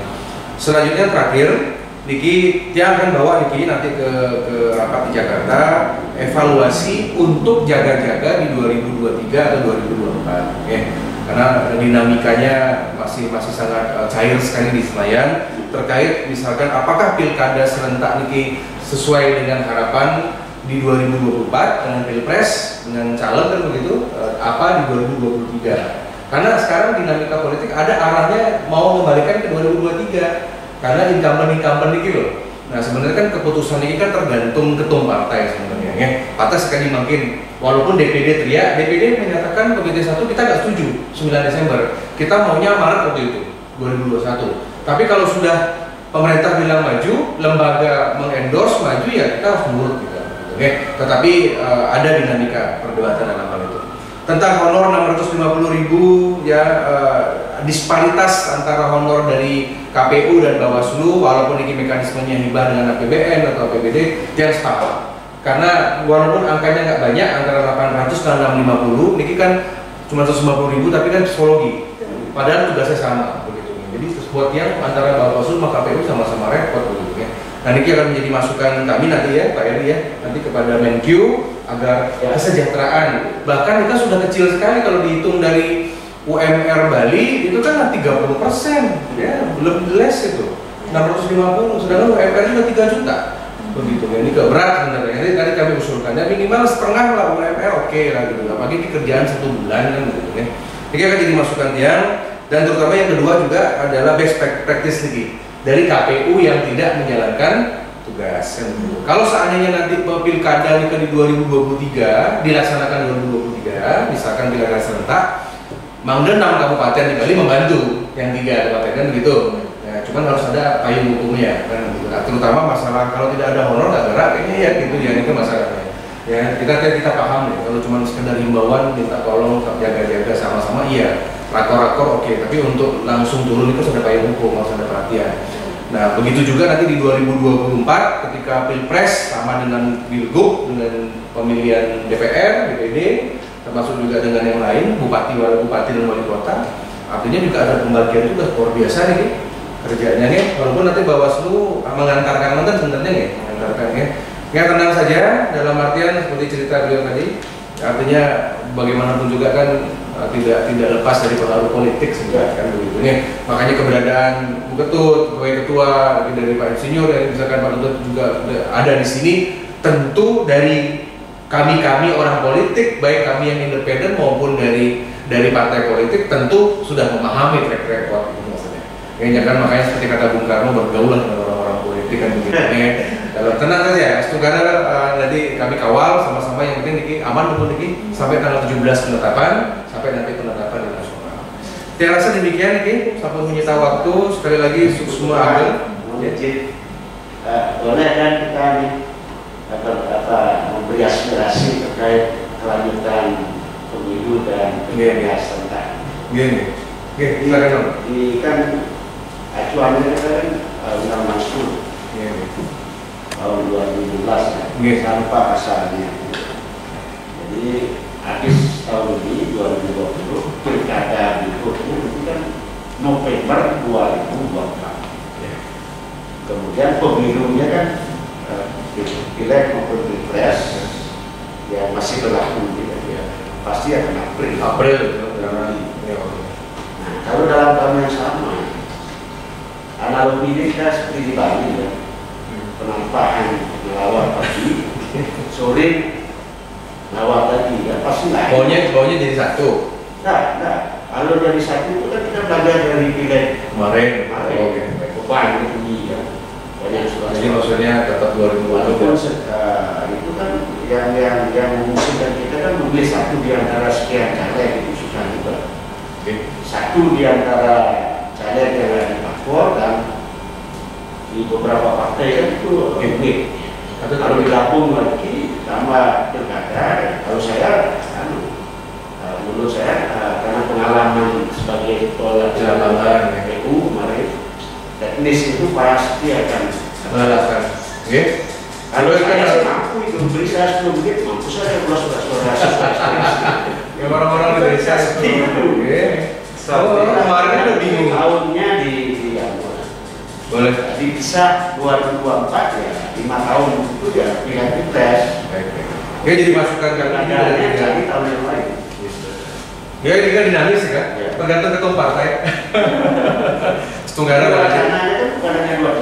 S2: Selanjutnya terakhir, Niki Tian akan bawa Niki nanti ke rapat di Jakarta, evaluasi untuk jaga-jaga di 2023 atau 2024 ya. Karena dinamikanya masih sangat cair sekali di Senayan terkait misalkan apakah pilkada serentak Niki sesuai dengan harapan di 2024 dengan pilpres dengan caleg kan begitu, apa di 2023. Karena sekarang dinamika politik ada arahnya mau membalikan ke 2023 karena incumbent ini loh. Nah sebenarnya kan keputusan ini kan tergantung ketum partai sebenarnya ya. Partai sekali makin walaupun DPD teriak, DPD menyatakan Komite 1 kita nggak setuju 9 Desember, kita maunya Maret waktu itu 2021. Tapi kalau sudah pemerintah bilang maju, lembaga mengendorse maju ya kita harus nurut gitu. Ya. Tetapi ada dinamika perdebatan dalam hal itu. Tentang honor 650.000 ya, disparitas antara honor dari KPU dan Bawaslu walaupun ini mekanismenya hibah dengan APBN atau APBD yang sepakat. Karena walaupun angkanya nggak banyak antara 800 dan 650, ini kan cuma 150.000 tapi kan psikologi. Padahal tugasnya sama begitu. Jadi sesuatu yang antara Bawaslu sama KPU sama-sama repot begitu ya. Nah ini akan menjadi masukan kami nanti ya Pak Eri ya, nanti kepada Menq agar kesejahteraan, bahkan kita sudah kecil sekali kalau dihitung dari UMR Bali itu kan 30% ya, belum jelas itu 650, sedangkan UMR juga 3 juta begitu ya. Ini agak berat sebenarnya. Jadi tadi kami usulkan ya minimal setengah lah UMR oke lah gitu. Apalagi ini kerjaan 1 bulan kan gitu ya. Ini akan jadi masukan tiang, dan terutama yang kedua juga adalah best practice lagi dari KPU yang tidak menjalankan tugas kan gitu. Kalau seandainya nanti pilkada ini kan di 2023 dilaksanakan 2023, misalkan pilkada serentak, Mangda 6 kabupaten di Bali membantu yang 3 kabupaten kan begitu. Ya, cuman harus ada payung hukumnya kan gitu. Nah, terutama masalah kalau tidak ada honor nggak gerak kayaknya ya gitu ya, itu masalahnya. Ya kita paham ya, kalau cuma sekedar himbauan minta tolong jaga-jaga sama-sama iya, rakor-rakor oke, tapi untuk langsung turun itu sudah payung hukum, harus ada perhatian. Nah begitu juga nanti di 2024 ketika pilpres sama dengan pilgub, dengan pemilihan DPR, DPD, termasuk juga dengan yang lain, bupati dan wali kota, artinya juga ada pembagian juga luar biasa nih kerjanya nih, walaupun nanti Bawaslu mengantarkan mantan sebenarnya nih, mengantarkan ya. Ya tenang saja, dalam artian seperti cerita beliau tadi, artinya bagaimanapun juga kan tidak lepas dari pengaruh politik sebenarnya kan begitu nih. Makanya keberadaan Bu Ketut, ketua dari Pak Insinyur, yang misalkan Pak Ketut juga ada di sini, tentu dari kami orang politik, baik kami yang independen maupun dari partai politik, tentu sudah memahami track record itu maksudnya. Kayaknya kan makanya seperti kata Bung Karno, bergaul dengan orang-orang politik kan begitu nih. Kalau tenang saja, karena nanti kami kawal sama-sama, yang penting Niki aman dulu Niki sampai tanggal 17 penetapan, sampai nanti penetapan di nasional. Saya rasa demikian Niki, sampai menyita waktu, sekali lagi semua ambil.
S5: Boleh kan kita memberi aspirasi terkait kelanjutan pemilu dan pilkada serentak.
S2: Gini, silakan.
S5: Ini kan acuannya kan Undang-Undang 10 tahun 2017 ya, tanpa asalnya. Jadi habis tahun ini 2020 pilkada berikutnya itu kan November 2024. Kemudian pemilunya kan pileg maupun pilpres yang masih berlaku ya, pasti akan April. Nah, kalau dalam tahun yang sama, analogi kita seperti di Bali ya, penampakan melawat pagi, sore melawat lagi ya, pasti nggak.
S2: Baunya jadi satu.
S5: Nah, kalau jadi satu itu kan kita belajar dari pileg
S2: Kemarin.
S5: Oke. Beban itu ya. Banyak suara.
S2: Jadi maksudnya tetap 2020.
S5: Walaupun itu kan yang mengusulkan kita kan memilih satu di antara sekian caleg, itu susah juga. Satu di antara caleg yang ada di paspor dan di beberapa partai kan itu unik. Kalau digabung lagi sama pilkada, kalau saya menurut saya karena pengalaman sebagai ketua jalan KPU kemarin, teknis itu pasti akan
S2: melakukan. Oke.
S5: Kalau saya mampu itu beri saya 10 menit, mampu saya pulang suara.
S2: Ya orang-orang di desa itu. Oke. Kemarin kan udah bingung.
S5: Tahunnya di
S2: boleh.
S5: Jadi bisa 2024 ya 5 tahun itu ya pilihan pilpres.
S2: Ya jadi masukan kami
S5: dari tahun yang lain.
S2: Ya ini kan dinamis ya kan, tergantung ketua partai. Setunggara
S5: wacana itu bukan hanya 2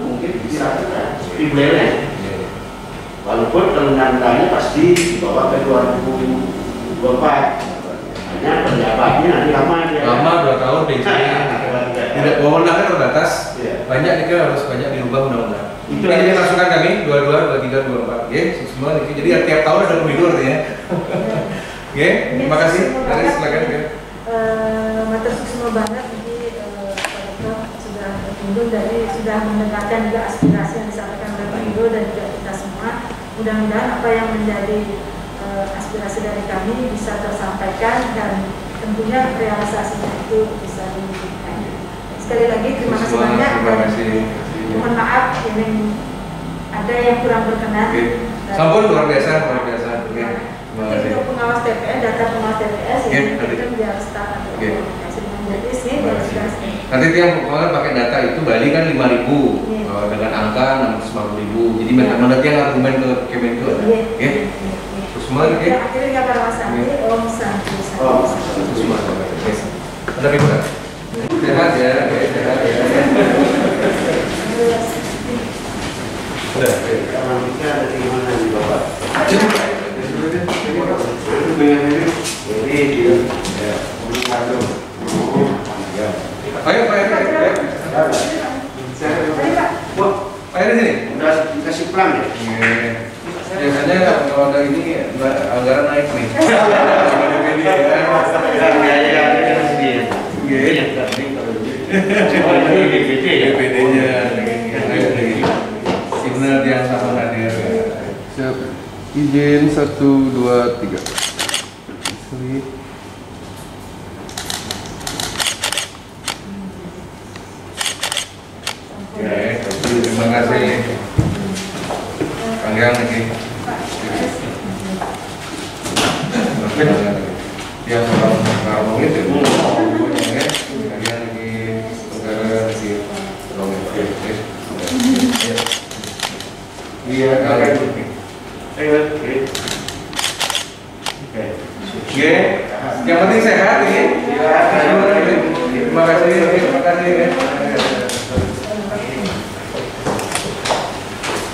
S5: mungkin bisa kan di bulan. Walaupun undang-undangnya pasti dibawa ke 2024. Hanya penjabatnya nanti lama dia.
S2: Lama 2 tahun tidak wewenangnya terbatas. Banyak nih harus banyak dirubah undang-undang. Itu jadi masukan kami 22, 23, 24. Oke, semua nih. Jadi tiap tahun ada pemilu artinya. Oke, terima kasih. Dari silakan ya.
S1: Matur semua banget jadi Pak Dr. sudah berkunjung dari sudah mendengarkan juga aspirasi yang disampaikan oleh Pak Ido dan juga kita semua. Mudah-mudahan apa yang menjadi aspirasi dari kami bisa tersampaikan dan tentunya realisasinya itu bisa diwujudkan. Sekali lagi terima kasih banyak.
S2: Terima kasih.
S1: Mohon maaf ini ada yang kurang berkenan.
S2: Sampun luar biasa.
S1: Untuk pengawas TPS, data pengawas TPS ini kita biar start atau komunikasi dengan Jatis nih.
S2: Nanti yang pakai data itu Bali kan 5.000 dengan angka 650.000. Jadi nanti yang argumen ke Kemenko ada. Oke. Terus semua oke.
S1: Akhirnya nggak Parwasani, Om Santi.
S2: Semua. Ada ibu kan? Sehat ya, sehat ya.
S5: Rekaman kita ada di mana nih Bapak? Jadi dia mengandung.
S2: Ayo Pak Eri, Pak Eri sini.
S5: Udah dikasih plan ya?
S2: Biasanya kalau ada ini anggaran naik nih. DPD-nya signal yang sama hadir.
S6: Siap. Izin 1, 2, 3. Slip.
S2: Oke, terima kasih. Panggang lagi. Yang orang itu, pokoknya kalian lagi negara lagi iya kalian
S5: Oke.
S2: yang penting sehat ya. Terima kasih.